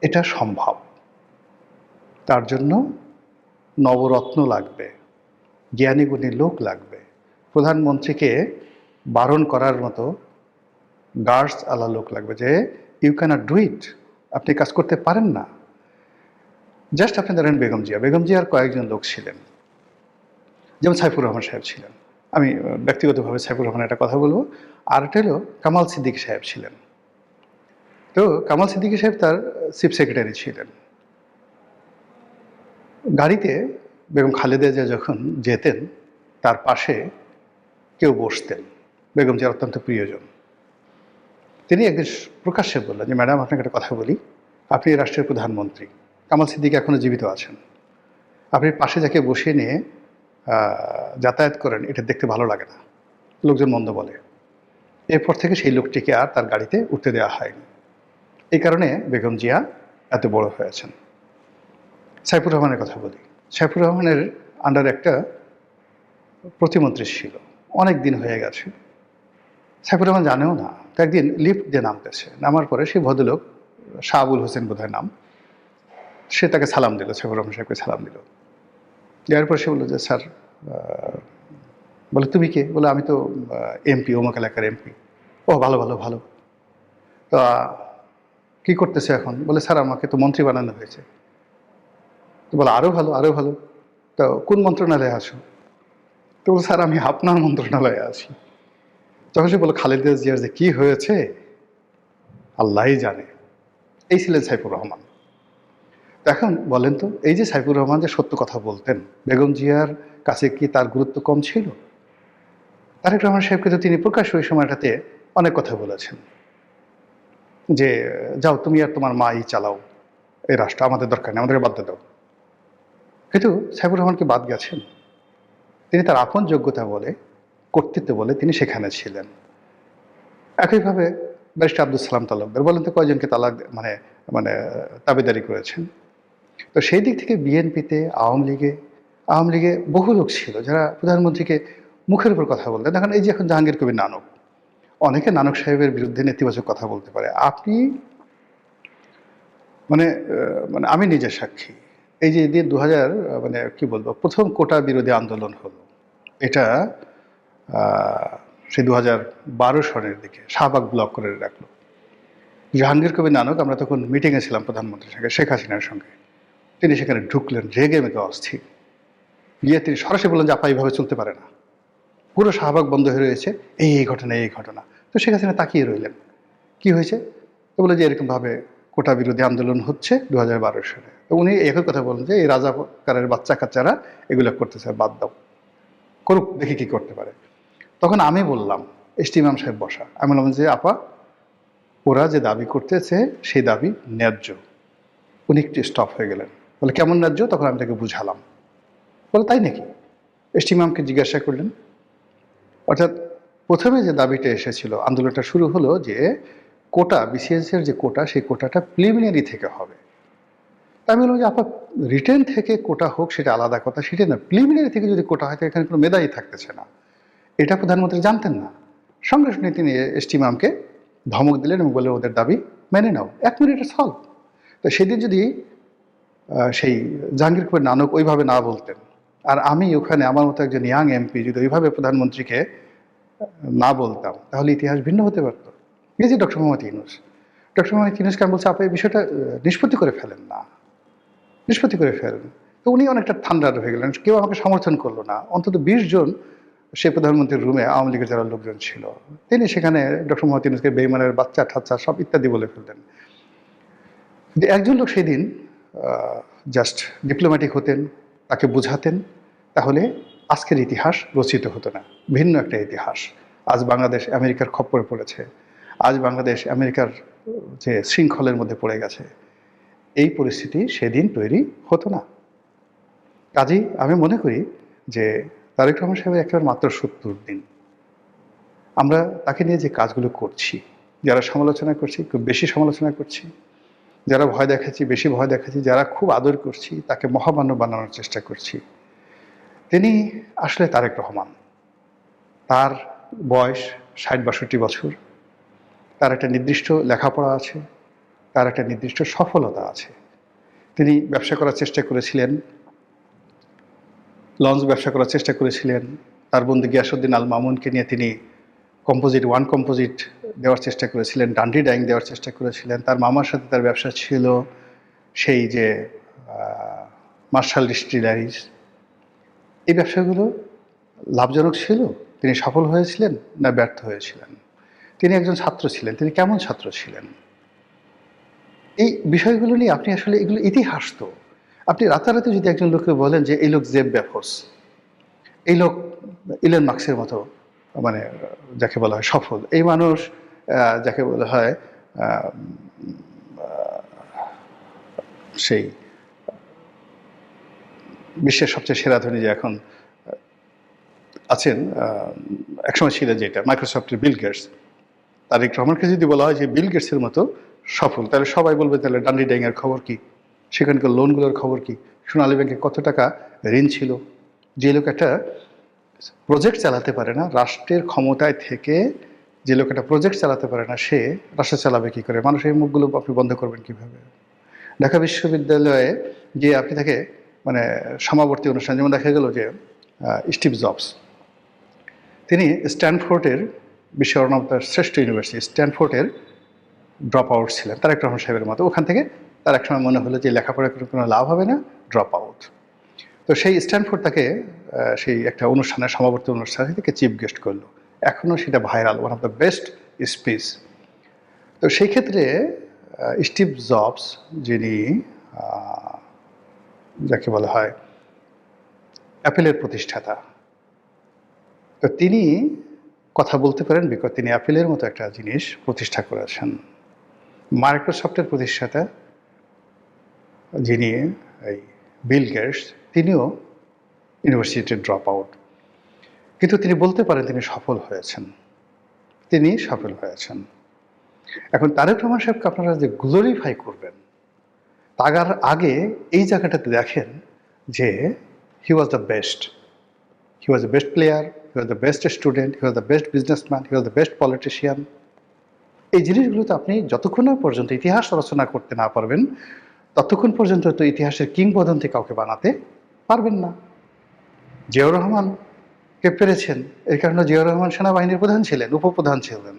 এটা সম্ভব। তার জন্য নবরত্ন লাগবে, জ্ঞানী গুণী লোক লাগবে, প্রধানমন্ত্রীকে বারণ করার মতো গার্ডস আলা লোক লাগবে যে ইউ ক্যানট ডু ইট, আপনি কাজ করতে পারেন না। জাস্ট আপনি ধরেন বেগম জিয়া, বেগম জিয়ার কয়েকজন লোক ছিলেন, যেমন সাইফুর রহমান সাহেব ছিলেন, আমি ব্যক্তিগতভাবে সাইফুর রহমানের একটা কথা বলবো। আর একটা হলো কামাল সিদ্দিকী সাহেব ছিলেন। তো কামাল সিদ্দিকী সাহেব তার চিফ সেক্রেটারি ছিলেন। গাড়িতে বেগম খালেদা জিয়া যখন যেতেন তার পাশে কেউ বসতেন, বেগম জিয়ার অত্যন্ত প্রিয়জন। তিনি একদিন প্রকাশ্যে বললেন যে, ম্যাডাম আপনাকে একটা কথা বলি, আপনি এই রাষ্ট্রের প্রধানমন্ত্রী, কামাল সিদ্দিকী এখনও জীবিত আছেন, আপনি পাশে যাকে বসিয়ে নিয়ে যাতায়াত করেন এটা দেখতে ভালো লাগে না, লোকজন মন্দ বলে। এরপর থেকে সেই লোকটিকে আর তার গাড়িতে উঠতে দেওয়া হয়নি। এই কারণে বেগম জিয়া এত বড় হয়েছেন। সাইফুর রহমানের কথা বলি, সাইফুর রহমানের আন্ডারে একটা প্রতিমন্ত্রী ছিল, অনেক দিন হয়ে গেছে, সাইফুর রহমান জানেও না। তো একদিন লিফট দিয়ে নামতেছে, নামার পরে সেই ভদ্রলোক শাহ আবুল হোসেন বোধহয় নাম, সে তাকে সালাম দিল, সাইফুর রহমান সাহেবকে সালাম দিল। দেওয়ার পর সে বললো যে স্যার, বলে তুমি কে? বলে আমি তো এমপি, অমুক এলাকার এমপি। ও ভালো ভালো ভালো, তা কী করতেছে এখন? বলে স্যার আমাকে তো মন্ত্রী বানানো হয়েছে। তো বলে আরও ভালো আরও ভালো, তো কোন মন্ত্রণালয়ে আসো? তো বলে স্যার আমি আপনার মন্ত্রণালয়ে আছি। তখন সে বলো খালেদা জিয়ার যে কী হয়েছে আল্লাহই জানে। এই ছিলেন সাইফুর রহমান। তো এখন বলেন তো, এই যে সাইফুর রহমান যে সত্য কথা বলতেন, বেগম জিয়ার কাছে কি তার গুরুত্ব কম ছিল? তারেক রহমান সাহেবকে তো তিনি প্রকাশ্যে ওই সময়টাতে অনেক কথা বলেছেন যে যাও তুমি আর তোমার মাই চালাও এই রাষ্ট্র, আমাদের দরকার নেই, আমাদেরকে বাদ দাও। কিন্তু সাইফুর রহমানকে বাদ গেছেন? তিনি তার আপন যোগ্যতা বলে, কর্তৃত্ব বলে তিনি সেখানে ছিলেন। একইভাবে ব্যারিস্টার আব্দুল সালাম তালুকদার, বলেন তো কয়জনকে তালাক মানে মানে তাবেদারি করেছেন? তো সেই দিক থেকে বিএনপিতে, আওয়ামী লীগে বহু লোক ছিল যারা প্রধানমন্ত্রীকে মুখের উপর কথা বলতেন। দেখেন এই যে এখন জাহাঙ্গীর কবির নানক, অনেকে নানক সাহেবের বিরুদ্ধে নেতিবাচক কথা বলতে পারে। আপনি মানে মানে আমি নিজে সাক্ষী। এই যে দিয়ে 2000 মানে কি বলবো, প্রথম কোটা বিরোধী আন্দোলন হলো, এটা সেই 2012 সনের দিকে শাহবাগ ব্লক করে রাখলো জাহাঙ্গীর কবির নানক। আমরা তখন মিটিংয়ে ছিলাম প্রধানমন্ত্রীর সঙ্গে, শেখ হাসিনার সঙ্গে। তিনি সেখানে ঢুকলেন, রেগে মেগে অস্থির। গিয়ে তিনি সরাসরি বললেন যে আপা এইভাবে চলতে পারে না, পুরো শাহবাগ বন্ধ হয়ে রয়েছে, এই ঘটনা এই ঘটনা। তো শেখ হাসিনা তাকিয়ে রইলেন, কি হয়েছে? তো বলে যে এরকমভাবে কোটা বিরোধী আন্দোলন হচ্ছে 2012 সালে। তো উনি একই কথা বলেন যে এই রাজাকারের বাচ্চা কাচ্চারা এগুলো করতেছে, বাদ দাও, করুক, দেখি কি করতে পারে। তখন আমি বললাম, এসটি ইমাম সাহেব বসা, আমি বললাম যে আপা ওরা যে দাবি করতেছে সেই দাবি ন্যায্য। উনি একটু স্টপ হয়ে গেলেন, বলে কেমন ন্যায্য? তখন আমি তাকে বুঝালাম। বলে তাই নাকি? এসটি ইমামকে জিজ্ঞাসা করলেন। অর্থাৎ প্রথমে যে দাবিটা এসেছিল, আন্দোলনটা শুরু হলো যে কোটা, বিসিএসের যে কোটা, সেই কোটাটা প্রিলিমিনারি থেকে হবে। তা আমি বললাম যে আপা রিটেন থেকে কোটা হোক সেটা আলাদা কথা, সেটা না, প্রিলিমিনারি থেকে যদি কোটা হয় তো এখানে কোনো মেধাই থাকতেছে না। এটা প্রধানমন্ত্রী জানতেন না। সঙ্গে সঙ্গে তিনি এসটি ইমামকে ধমক দিলেন এবং বলে ওদের দাবি মেনে নাও, 1 মিনিটে সলভ। তো সেদিন যদি সেই জাহাঙ্গীর কবির নানক ওইভাবে না বলতেন, আর আমি ওখানে আমার মতো একজন ইয়াং এমপি যদি ওইভাবে প্রধানমন্ত্রীকে না বলতাম, তাহলে ইতিহাস ভিন্ন হতে পারত। এই যে ডক্টর মোহাম্মদ ইউনূস, ডক্টর মোহাম্মদ ইউনূসকে আমি বলছি আপনি এই বিষয়টা নিষ্পত্তি করে ফেলেন না, নিষ্পত্তি করে ফেলেন। তো উনি অনেকটা ঠান্ডা হয়ে গেলেন, কেউ আমাকে সমর্থন করলো না। অন্তত 20 জন সেই প্রধানমন্ত্রীর রুমে আওয়ামী লীগের যারা লোকজন ছিল, তিনি সেখানে ডক্টর মোহাম্মদ ইউনূসকে বেইমানের বাচ্চা ঠাচ্চা সব ইত্যাদি বলে ফেলতেন। একজন লোক সেদিন জাস্ট ডিপ্লোম্যাটিক হতেন, তাকে বোঝাতেন, তাহলে আজকের ইতিহাস রচিত হতো না, ভিন্ন একটা ইতিহাস। আজ বাংলাদেশ আমেরিকার খপ্পরে পড়েছে, আজ বাংলাদেশ আমেরিকার যে শৃঙ্খলের মধ্যে পড়ে গেছে, এই পরিস্থিতি সেদিন তৈরি হতো না। কাজেই আমি মনে করি যে তারেক রহমান সাহেবের একেবারে মাত্র 70 দিন, আমরা তাকে নিয়ে যে কাজগুলো করছি, যারা সমালোচনা করছি খুব বেশি সমালোচনা করছি, যারা ভয় দেখাচ্ছি বেশি ভয় দেখাচ্ছি, যারা খুব আদর করছি তাকে মহামান্য বানানোর চেষ্টা করছি। তিনি আসলে তারেক রহমান। তার বয়স 60-62 বছর, তার একটা নির্দিষ্ট লেখাপড়া আছে, তার একটা নির্দিষ্ট সফলতা আছে। তিনি ব্যবসা করার চেষ্টা করেছিলেন, লঞ্চ ব্যবসা করার চেষ্টা করেছিলেন, তার বন্ধু গিয়াসউদ্দিন আল মামুনকে নিয়ে তিনি কম্পোজিট দেওয়ার চেষ্টা করেছিলেন, ডান্ডি ডাইং দেওয়ার চেষ্টা করেছিলেন। তার মামার সাথে তার ব্যবসা ছিল সেই যে মার্শাল ডিস্টিলারিজ। এই ব্যবসাগুলো লাভজনক ছিল? তিনি সফল হয়েছিলেন না ব্যর্থ হয়েছিলেন? তিনি একজন ছাত্র ছিলেন, তিনি কেমন ছাত্র ছিলেন? এই বিষয়গুলো নিয়ে আপনি আসলে, এগুলো ইতিহাস তো। আপনি রাতারাতি যদি একজন লোককে বলেন যে এই লোক জেফ বেজোস, এই লোক ইলন মাস্কের মতো, মানে যাকে বলা হয় সফল, এই মানুষ যাকে বলা হয় সেই বিশ্বের সবচেয়ে সেরা ধনী যে এখন আছেন, একসময় ছিলেন যেটা মাইক্রোসফটের বিল গেটস, তারেক রহমানকে যদি বলা হয় যে বিল গেটসের মতো সফল, তাহলে সবাই বলবে তাহলে ডান্ডি ডাইংয়ের খবর কি, সেখানকার লোনগুলোর খবর কি, সোনালী ব্যাংকে কত টাকা ঋণ ছিল। যে লোক একটা প্রজেক্ট চালাতে পারে না, রাষ্ট্রের ক্ষমতায় থেকে যে লোক একটা প্রজেক্ট চালাতে পারে না, সে রাষ্ট্র চালাবে কী করে? মানুষের মুখগুলো আপনি বন্ধ করবেন কীভাবে? ঢাকা বিশ্ববিদ্যালয়ে যে আপনি তাকে মানে সমাবর্তী অনুষ্ঠান, যেমন দেখা গেল যে স্টিভ জবস, তিনি স্ট্যানফোর্ডের বিশ্বের অন্যতম শ্রেষ্ঠ ইউনিভার্সিটি স্ট্যানফোর্ডের ড্রপ আউট ছিলেন, তারেক রহমান সাহেবের মতো। ওখান থেকে তার এক সময় মনে হলো যে লেখাপড়া করে কোনো লাভ হবে না, ড্রপ আউট। তো সেই স্ট্যানফোর্ড তাকে সেই একটা অনুষ্ঠানের সমাবর্তী অনুষ্ঠানে থেকে চিফ গেস্ট করলো। এখনও সেটা viral, one of the best speech. তো সেই ক্ষেত্রে স্টিভ জবস, যিনি যাকে বলা হয় অ্যাপেলের প্রতিষ্ঠাতা, তো তিনি কথা বলতে পারেন বিকজ তিনি অ্যাপেলের মতো একটা জিনিস প্রতিষ্ঠা করেছেন। মাইক্রোসফটের প্রতিষ্ঠাতা যিনি এই বিল গেটস, তিনিও ইউনিভার্সিটির ড্রপ আউট, কিন্তু তিনি বলতে পারেন তিনি সফল হয়েছেন, তিনি সফল হয়েছেন। এখন তারেক রহমান সাহেবকে আপনারা যে গ্লোরিফাই করবেন, তার আগে এই জায়গাটাতে দেখেন যে he was the best, he was the best player, he was the best student, he was the best businessman, he was the best politician. এই জিনিসগুলোতে আপনি যতক্ষণ না পর্যন্ত ইতিহাস রচনা করতে না পারবেন, ততক্ষণ পর্যন্ত তো ইতিহাসের কিংবদন্তি কাউকে বানাতে পারবেন না। জিয়াউর রহমানকে পেরেছেন, এর কারণে জিয়াউর রহমান সেনাবাহিনীর প্রধান ছিলেন, উপপ্রধান ছিলেন।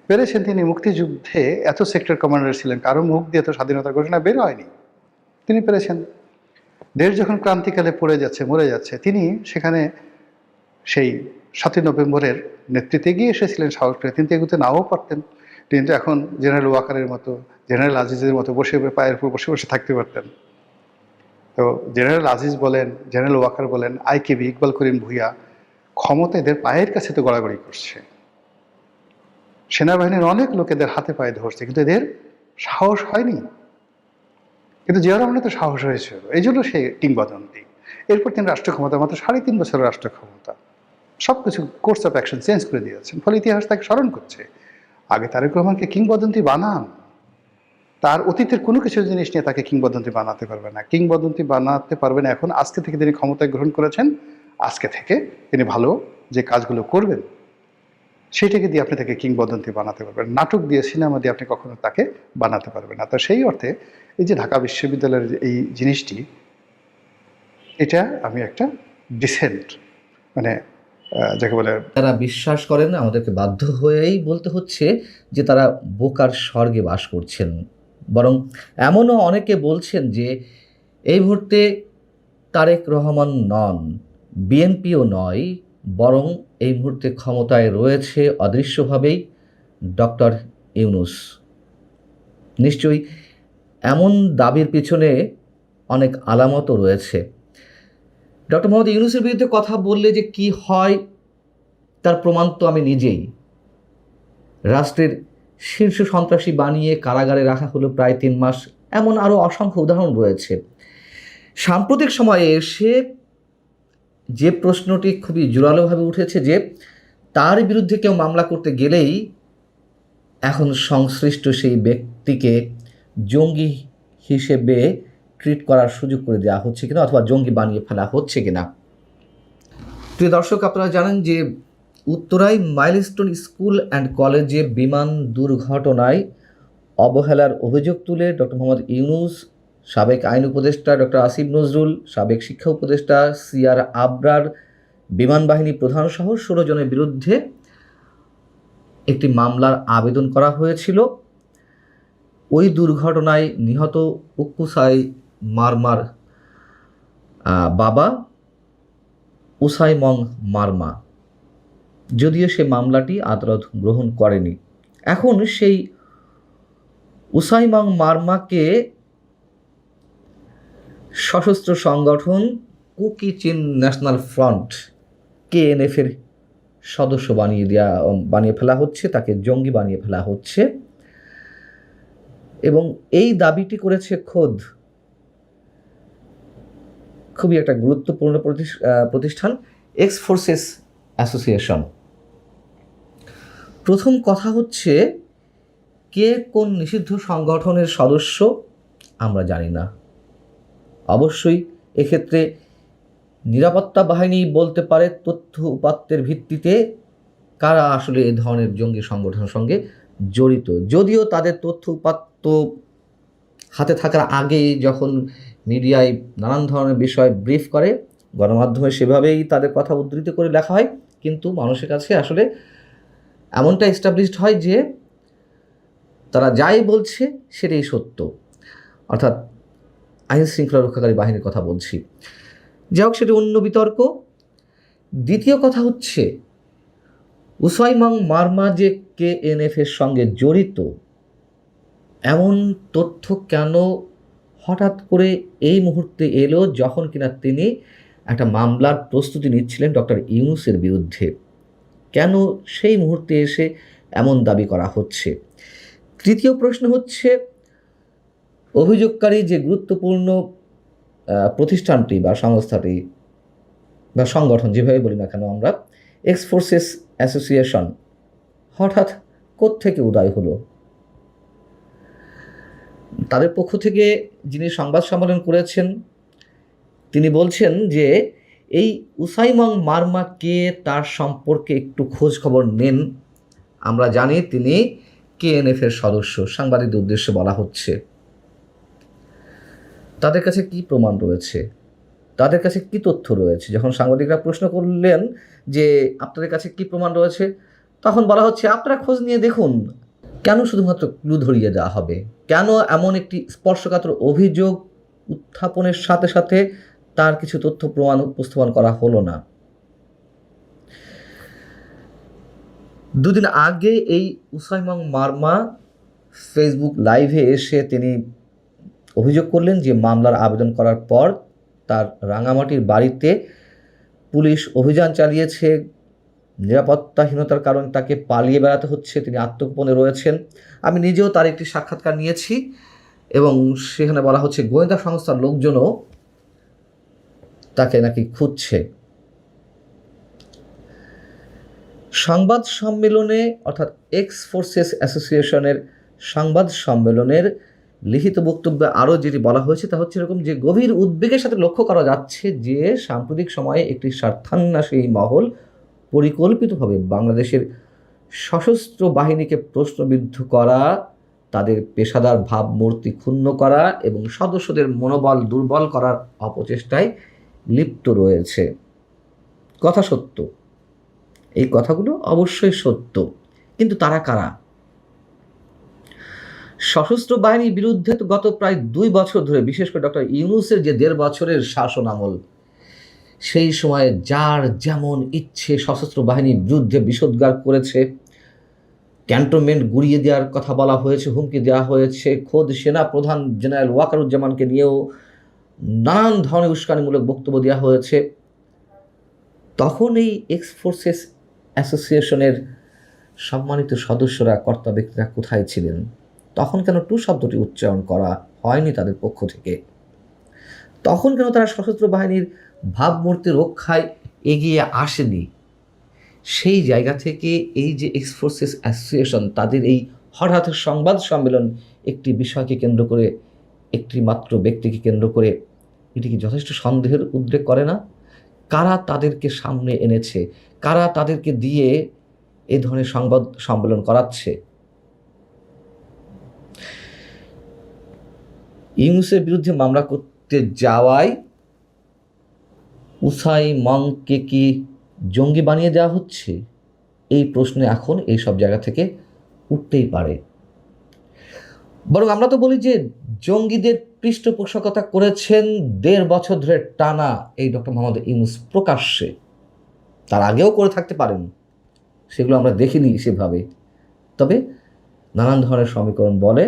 পেরেছেন তিনি মুক্তিযুদ্ধে এত সেক্টর কমান্ডার ছিলেন, কারো মুখ দিয়ে তো স্বাধীনতার ঘোষণা বের হয়নি, তিনি পেরেছেন। দেশ যখন ক্রান্তিকালে পড়ে যাচ্ছে, মরে যাচ্ছে, তিনি সেখানে সেই 7ই নভেম্বরের নেতৃত্বে গিয়ে এসেছিলেন সাহস করে। তিনি তো এগুতে নাও পারতেন, তিনি তো এখন জেনারেল ওয়াকারের মতো, জেনারেল আজিজের মতো বসে পায়ের উপর বসে বসে থাকতে পারতেন। তো জেনারেল আজিজ বলেন, জেনারেল ওয়াকার বলেন, আইকেবি, ইকবাল করিম ভূঁইয়া, ক্ষমতা এদের পায়ের কাছে তো গড়াগড়ি করছে। সেনাবাহিনীর অনেক লোক এদের হাতে পায়ে ধরছে, কিন্তু এদের সাহস হয়নি। কিন্তু জিয়াউর রহমানের তো সাহস হয়েছিল, এই জন্য সে কিংবদন্তি। এরপর তিনি রাষ্ট্র ক্ষমতা, মাত্র 3.5 বছরের রাষ্ট্র ক্ষমতা, সব কিছু কোর্স অফ অ্যাকশন চেঞ্জ করে দিয়েছেন, ফলে ইতিহাস তাকে স্মরণ করছে। আগে তারেক রহমানকে কিংবদন্তি বানান, তার অতীতের কোনো কিছু জিনিস নিয়ে তাকে কিংবদন্তি বানাতে পারবে না। কিংবদন্তি বানাতে পারবে না এখন, আজকে থেকে তিনি ক্ষমতায় গ্রহণ করেছেন, আজকে থেকে তিনি ভালো যে কাজগুলো করবেন সেটাকে দিয়ে আপনি তাকে কিংবদন্তি বানাতে পারবেন। নাটক দিয়ে, সিনেমা দিয়ে আপনি কখনো তাকে বানাতে পারবেন না। তো সেই অর্থে এই যে ঢাকা বিশ্ববিদ্যালয়ের এই জিনিসটি, এটা আমি একটা ডিসেন্ট মানে যাকে বলে, তারা বিশ্বাস করেন, আমাদেরকে বাধ্য হয়েই বলতে হচ্ছে যে তারা বোকার স্বর্গে বাস করছেন। বরং এমনও অনেকে বলছেন যে এই মুহূর্তে তারেক রহমান নন, বিএনপিও নয়, বরং এই মুহূর্তে ক্ষমতায় রয়েছে অদৃশ্যভাবেই ডক্টর ইউনূস। নিশ্চয়ই এমন দাবির পিছনে অনেক আলামতও রয়েছে। ডক্টর মোহাম্মদ ইউনূসের বিরুদ্ধে কথা বললে যে কি হয় তার প্রমাণ তো আমি নিজেই। রাষ্ট্রের শীর্ষ সন্ত্রাসী বানিয়ে কারাগারে রাখা হলো প্রায় 3 মাস, এমন আরও অসংখ্য উদাহরণ রয়েছে। সাম্প্রতিক সময়ে এসে যে প্রশ্নটি খুবই জোরালোভাবে উঠেছে যে তার বিরুদ্ধে কেউ মামলা করতে গেলেই এখন সংশ্লিষ্ট সেই ব্যক্তিকে জঙ্গি হিসেবে ট্রিট করার সুযোগ করে দেওয়া হচ্ছে কিনা, অথবা জঙ্গি বানিয়ে ফেলা হচ্ছে কিনা। প্রিয় দর্শক, আপনারা জানেন যে উত্তরায় মাইলস্টোন স্কুল অ্যান্ড কলেজে বিমান দুর্ঘটনায় অবহেলার অভিযোগ তুলে ডক্টর মোহাম্মদ ইউনূস, সাবেক আইন উপদেষ্টা ডক্টর আসিফ নজরুল, সাবেক শিক্ষা উপদেষ্টা সিআর আবরার, বিমান বাহিনী প্রধান সহ 16 জনের বিরুদ্ধে একটি মামলার আবেদন করা হয়েছিল। ওই দুর্ঘটনায় নিহত উক্কুসাই মারমার বাবা উসাইমং মারমা, যদিও সে মামলাটি আদালত গ্রহণ করেনি। এখন সেই উসাইমং মারমাকে সশস্ত্র সংগঠন কুকি চিন ন্যাশনাল ফ্রন্ট KNF-এর সদস্য বানিয়ে ফেলা হচ্ছে, তাকে জঙ্গি বানিয়ে ফেলা হচ্ছে। এবং এই দাবিটি করেছে খুবই একটা গুরুত্বপূর্ণ প্রতিষ্ঠান এক্স ফোর্সেস অ্যাসোসিয়েশন। প্রথম কথা হচ্ছে, কে কোন নিষিদ্ধ সংগঠনের সদস্য আমরা জানি না। অবশ্যই এক্ষেত্রে নিরাপত্তা বাহিনী বলতে পারে তথ্য উপাত্তের ভিত্তিতে কারা আসলে এ ধরনের জঙ্গি সংগঠনের সঙ্গে জড়িত। যদিও তাদের তথ্য উপাত্ত হাতে থাকার আগে যখন মিডিয়ায় নানান ধরনের বিষয় ব্রিফ করে, গণমাধ্যমে সেভাবেই তাদের কথা উদ্ধৃত করে লেখা হয়, কিন্তু মানুষের কাছে আসলে এমনটা এস্টাবলিশড হয় যে তারা যাই বলছে সেটাই সত্য, অর্থাৎ আইন শৃঙ্খলা রক্ষাকারী বাহিনীর কথা বলছি। যাই হোক, সেটি অন্য বিতর্ক। দ্বিতীয় কথা হচ্ছে, উসাইমাং মারমা যে KNF এর সঙ্গে জড়িত, এমন তথ্য কেন হঠাৎ করে এই মুহূর্তে এলো যখন কিনা তিনি একটা মামলার প্রস্তুতি নিচ্ছিলেন ডক্টর ইউনূসের বিরুদ্ধে? কেন সেই মুহূর্তে এসে এমন দাবি করা হচ্ছে? তৃতীয় প্রশ্ন হচ্ছে, অভিযোগকারী যে গুরুত্বপূর্ণ প্রতিষ্ঠানটি বা সংস্থাটি বা সংগঠন, যেভাবে বলি না কেন আমরা, এক্স ফোর্সেস অ্যাসোসিয়েশন হঠাৎ কোত্থেকে উদয় হলো? তাদের পক্ষ থেকে যিনি সংবাদ সম্মেলন করেছেন তিনি বলছেন যে এই উসাইমাং মারমা কে, তার সম্পর্কে একটু খোঁজ খবর নেন। আমরা জানি তিনি KNF এর সদস্য। সাংবাদিকদের উদ্দেশ্যে বলা হচ্ছে, তাদের কাছে কি প্রমাণ রয়েছে, তাদের কাছে কি তথ্য রয়েছে? যখন সাংবাদিকরা প্রশ্ন করলেন যে আপনাদের কাছে কি প্রমাণ রয়েছে, তখন বলা হচ্ছে আপনারা খোঁজ নিয়ে দেখুন। কেন শুধুমাত্র ক্লু ধরিয়ে দেওয়া হবে? কেন এমন একটি স্পর্শকাতর অভিযোগ উত্থাপনের সাথে সাথে তার কিছু তথ্য প্রমাণ উপস্থাপন করা হলো না? দুদিন আগে এই উসাইমাং মারমা ফেসবুক লাইভে এসে তিনি অভিযোগ করলেন যে মামলার আবেদন করার পর তার রাঙামাটির বাড়িতে পুলিশ অভিযান চালিয়েছে, নিরাপত্তাহীনতার কারণে তাকে পালিয়ে বেড়াতে হচ্ছে, তিনি আত্মগোপনে রয়েছেন। আমি নিজেও তার একটি সাক্ষাৎকার নিয়েছি এবং সেখানে বলা হচ্ছে গোয়েন্দা সংস্থার লোকজনও তাকে নাকি খুঁজছে। সংবাদ সম্মেলনে, অর্থাৎ এক্স ফোর্সেস অ্যাসোসিয়েশনের সংবাদ সম্মেলনের লিখিত বক্তব্যে আরও যেটি বলা হয়েছে তা হচ্ছে এরকম যে গভীর উদ্বেগের সাথে লক্ষ্য করা যাচ্ছে যে সাম্প্রতিক সময়ে একটি স্বার্থান্বেষী মহল পরিকল্পিতভাবে বাংলাদেশের সশস্ত্র বাহিনীকে প্রশ্নবিদ্ধ করা, তাদের পেশাদার ভাবমূর্তি ক্ষুণ্ণ করা এবং সদস্যদের মনোবল দুর্বল করার অপচেষ্টায় লিপ্ত রয়েছে। কথা সত্য, এই কথাগুলো অবশ্যই সত্য, কিন্তু তারা কারা? সশস্ত্র বাহিনীর বিরুদ্ধে তো গত প্রায় 2 বছর ধরে, বিশেষ করে ডক্টর ইউনূসের যে 1.5 বছরের শাসন আমল, সেই সময়ে যার যেমন ইচ্ছে সশস্ত্র বাহিনীর বিরুদ্ধে বিষোদ্গার করেছে, ক্যান্টনমেন্ট গুড়িয়ে দেওয়ার কথা বলা হয়েছে, হুমকি দেওয়া হয়েছে, খোদ সেনা প্রধান জেনারেল ওয়াকারুজ্জামানকে নিয়েও নানান ধরনের উস্কানিমূলক বক্তব্য দেওয়া হয়েছে। তখন এই এক্স ফোর্সেস অ্যাসোসিয়েশনের সম্মানিত সদস্যরা, কর্তা ব্যক্তিরা কোথায় ছিলেন? তখন কেন টু শব্দটি উচ্চারণ করা হয়নি তাদের পক্ষ থেকে? তখন কেন তারা সশস্ত্র বাহিনীর ভাবমূর্তি রক্ষায় এগিয়ে আসেনি? সেই জায়গা থেকে এই যে এক্স ফোর্সেস অ্যাসোসিয়েশন, তাদের এই হঠাৎ সংবাদ সম্মেলন একটি বিষয়কে কেন্দ্র করে, একটি মাত্র ব্যক্তিকে কেন্দ্র করে, এটি কি যথেষ্ট সন্দেহের উদ্রেক করে না? কারা তাদেরকে সামনে এনেছে? কারা তাদেরকে দিয়ে এই ধরনের সংবাদ সম্মেলন করাচ্ছে? ইউনূসের বিরুদ্ধে মামলা করতে যাওয়ায় উসাইমাংকে কি জঙ্গি বানিয়ে দেওয়া হচ্ছে? এই প্রশ্ন এখন এই সব জায়গা থেকে উঠতেই পারে। বরং আমরা তো বলি যে জঙ্গিদের পৃষ্ঠপোষকতা করেছেন 1.5 বছর ধরে টানা এই ডক্টর মোহাম্মদ ইউনূস প্রকাশ্যে। তার আগেও করে থাকতে পারেন, সেগুলো আমরা দেখিনি সেভাবে। তবে নানান ধরনের সমীকরণ বলে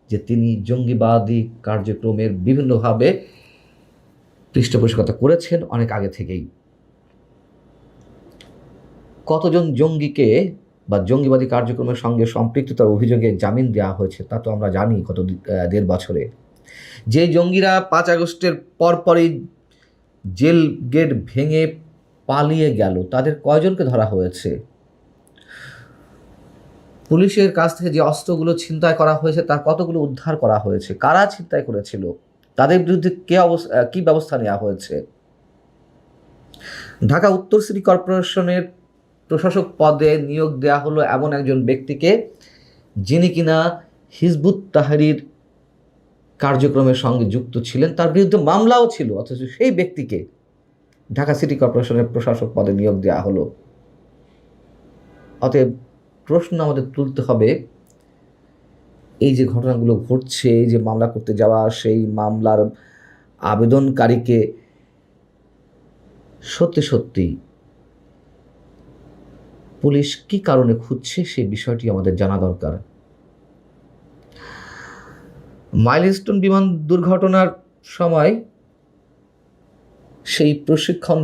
যে তিনি জঙ্গিবাদী কার্যক্রমের বিভিন্নভাবে পৃষ্ঠপোষকতা করেছেন অনেক আগে থেকেই। কতজন জঙ্গিকে বা জঙ্গিবাদী কার্যক্রমের সঙ্গে সম্পৃক্ততার অভিযোগে জামিন দেওয়া হয়েছে তা তো আমরা জানি গত 1.5 বছরে। যে জঙ্গিরা 5 আগস্টের পরপরই জেল গেট ভেঙে পালিয়ে গেল তাদের কয়জনকে ধরা হয়েছে? পুলিশের কাছ থেকে যে অস্ত্রগুলো ছিনতাই করা হয়েছে তার কতগুলো উদ্ধার করা হয়েছে? কারা ছিনতাই করেছিল? তাদের বিরুদ্ধে কি ব্যবস্থা নেওয়া হয়েছে? ঢাকা উত্তর সিটি কর্পোরেশনের প্রশাসক পদে নিয়োগ দেওয়া হলো এমন একজন ব্যক্তিকে যিনি কিনা হিজবুত তাহরীর কার্যক্রমের সঙ্গে যুক্ত ছিলেন, তার বিরুদ্ধে মামলাও ছিল, অথচ সেই ব্যক্তিকে ঢাকা সিটি কর্পোরেশনের প্রশাসক পদে নিয়োগ দেওয়া হলো। অতএব প্রশ্ন আমাদের তুলতে হবে, এই যে ঘটনাগুলো ঘটছে, এই যে মামলা করতে যাওয়া, সেই মামলার আবেদনকারীকে সত্যি সত্যি পুলিশ কি কারণে খুঁজছে সেই বিষয়টি আমাদের জানা দরকার। মাইলস্টোন বিমান দুর্ঘটনার সময় সেই প্রশিক্ষণ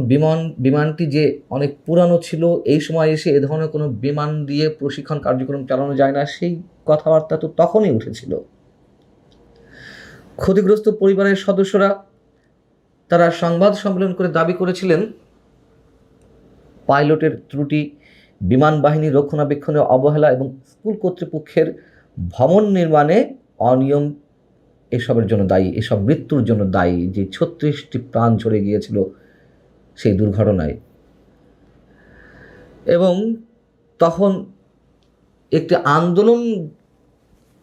বিমানটি যে অনেক পুরানো ছিল, এই সময় এসে এ ধরনের কোনো বিমান দিয়ে প্রশিক্ষণ কার্যক্রম চালানো যায় না, সেই কথাবার্তা তো তখনই উঠেছিল। ক্ষতিগ্রস্ত পরিবারের সদস্যরা তারা সংবাদ সম্মেলন করে দাবি করেছিলেন পাইলটের ত্রুটি, বিমান বাহিনীর রক্ষণাবেক্ষণে অবহেলা এবং স্কুল কর্তৃপক্ষের ভবন নির্মাণে অনিয়ম এসবের জন্য দায়ী, এসব মৃত্যুর জন্য দায়ী, যে 36টি প্রাণ ঝরে গিয়েছিল সেই দুর্ঘটনায়। এবং তখন একটি আন্দোলন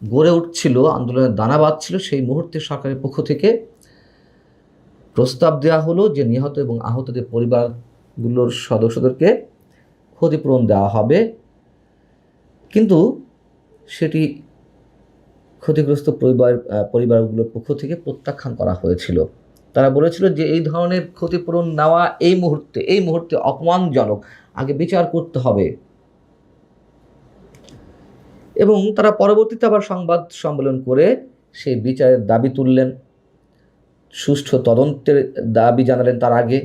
গড়ে উঠছিল, আন্দোলনের দানা বাঁধছিল। সেই মুহূর্তে সরকারের পক্ষ থেকে প্রস্তাব দেওয়া হলো যে নিহত এবং আহতদের পরিবারগুলোর সদস্যদেরকে ক্ষতিপূরণ দেওয়া হবে, কিন্তু সেটি ক্ষতিগ্রস্ত পরিবারগুলোর পক্ষ থেকে প্রত্যাখ্যান করা হয়েছিল। তারা বলেছিল যে এই ধরনের ক্ষতিপূরণ নেওয়া এই মুহূর্তে অপমানজনক, আগে বিচার করতে হবে। এবং তারা পরবর্তীতে আবার সংবাদ সম্মেলন করে সেই বিচারের দাবি তুললেন, সুষ্ঠু তদন্তের দাবি জানালেন তার আগে,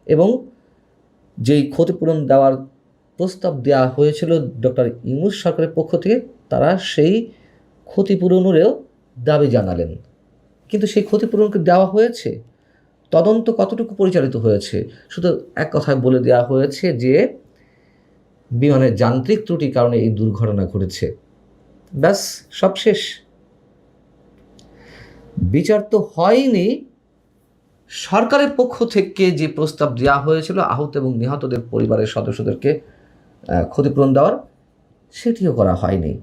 এবং যেই ক্ষতিপূরণ দেওয়ার প্রস্তাব দেওয়া হয়েছিল ডক্টর ইউনূস সরকারের পক্ষ থেকে, তারা সেই ক্ষতিপূরণেরও দাবি জানালেন। কিন্তু সেই ক্ষতিপূরণকে দেওয়া হয়েছে? তদন্ত কতটুকু পরিচালিত হয়েছে? শুধু এক কথায় বলে দেওয়া হয়েছে যে বিমানের যান্ত্রিক ত্রুটির কারণে এই দুর্ঘটনা ঘটেছে, ব্যাস, সব শেষ। বিচার তো হয়নি। সরকারের পক্ষ থেকে যে প্রস্তাব দেওয়া হয়েছিল আহত এবং নিহতদের পরিবারের সদস্যদেরকে ক্ষতিপূরণ দেওয়ার, সেটিও করা হয়নি।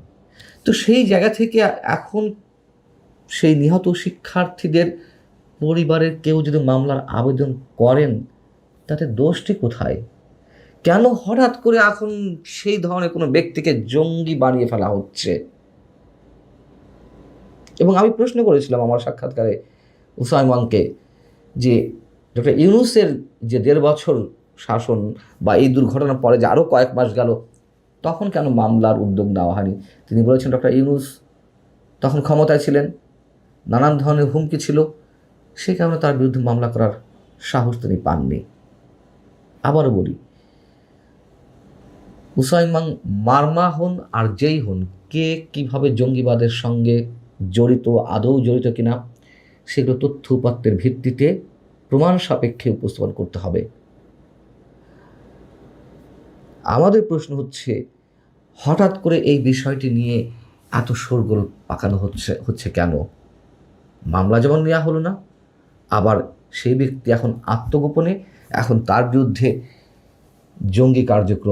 তো সেই জায়গা থেকে এখন সেই নিহত শিক্ষার্থীদের পরিবারের কেউ যদি মামলার আবেদন করেন, তাতে দোষটি কোথায়? কেন হঠাৎ করে এখন সেই ধরনের কোনো ব্যক্তিকে জঙ্গি বানিয়ে ফেলা হচ্ছে? এবং আমি প্রশ্ন করেছিলাম আমার সাক্ষাৎকারে উসাইমানকে যে ডক্টর ইউনূসের যে 1.5 বছর শাসন বা এই দুর্ঘটনার পরে যে আরও কয়েক মাস গেল, তখন কেন মামলার উদ্যোগ নেওয়া হয়নি? তিনি বলেছেন ডক্টর ইউনূস তখন ক্ষমতায় ছিলেন, নানান ধরনের হুমকি ছিল, সে কারণে তার বিরুদ্ধে মামলা করার সাহস তিনি পাননি। আবারও বলি, উসাইমান মারমা হন আর যেই হন, কে কিভাবে জঙ্গিবাদের সঙ্গে জড়িত, আদৌ জড়িত কিনা, সেগুলো তথ্য উপাত্তের ভিত্তিতে প্রমাণ সাপেক্ষে উপস্থাপন করতে হবে। আমাদের প্রশ্ন হচ্ছে, হঠাৎ করে এই বিষয়টি নিয়ে এত শোরগোল পাকানো হচ্ছে কেন? মামলা যেমন নেওয়া হলো না, আবার সেই ব্যক্তি এখন আত্মগোপনে, এখন তার বিরুদ্ধে জঙ্গি কার্যক্রম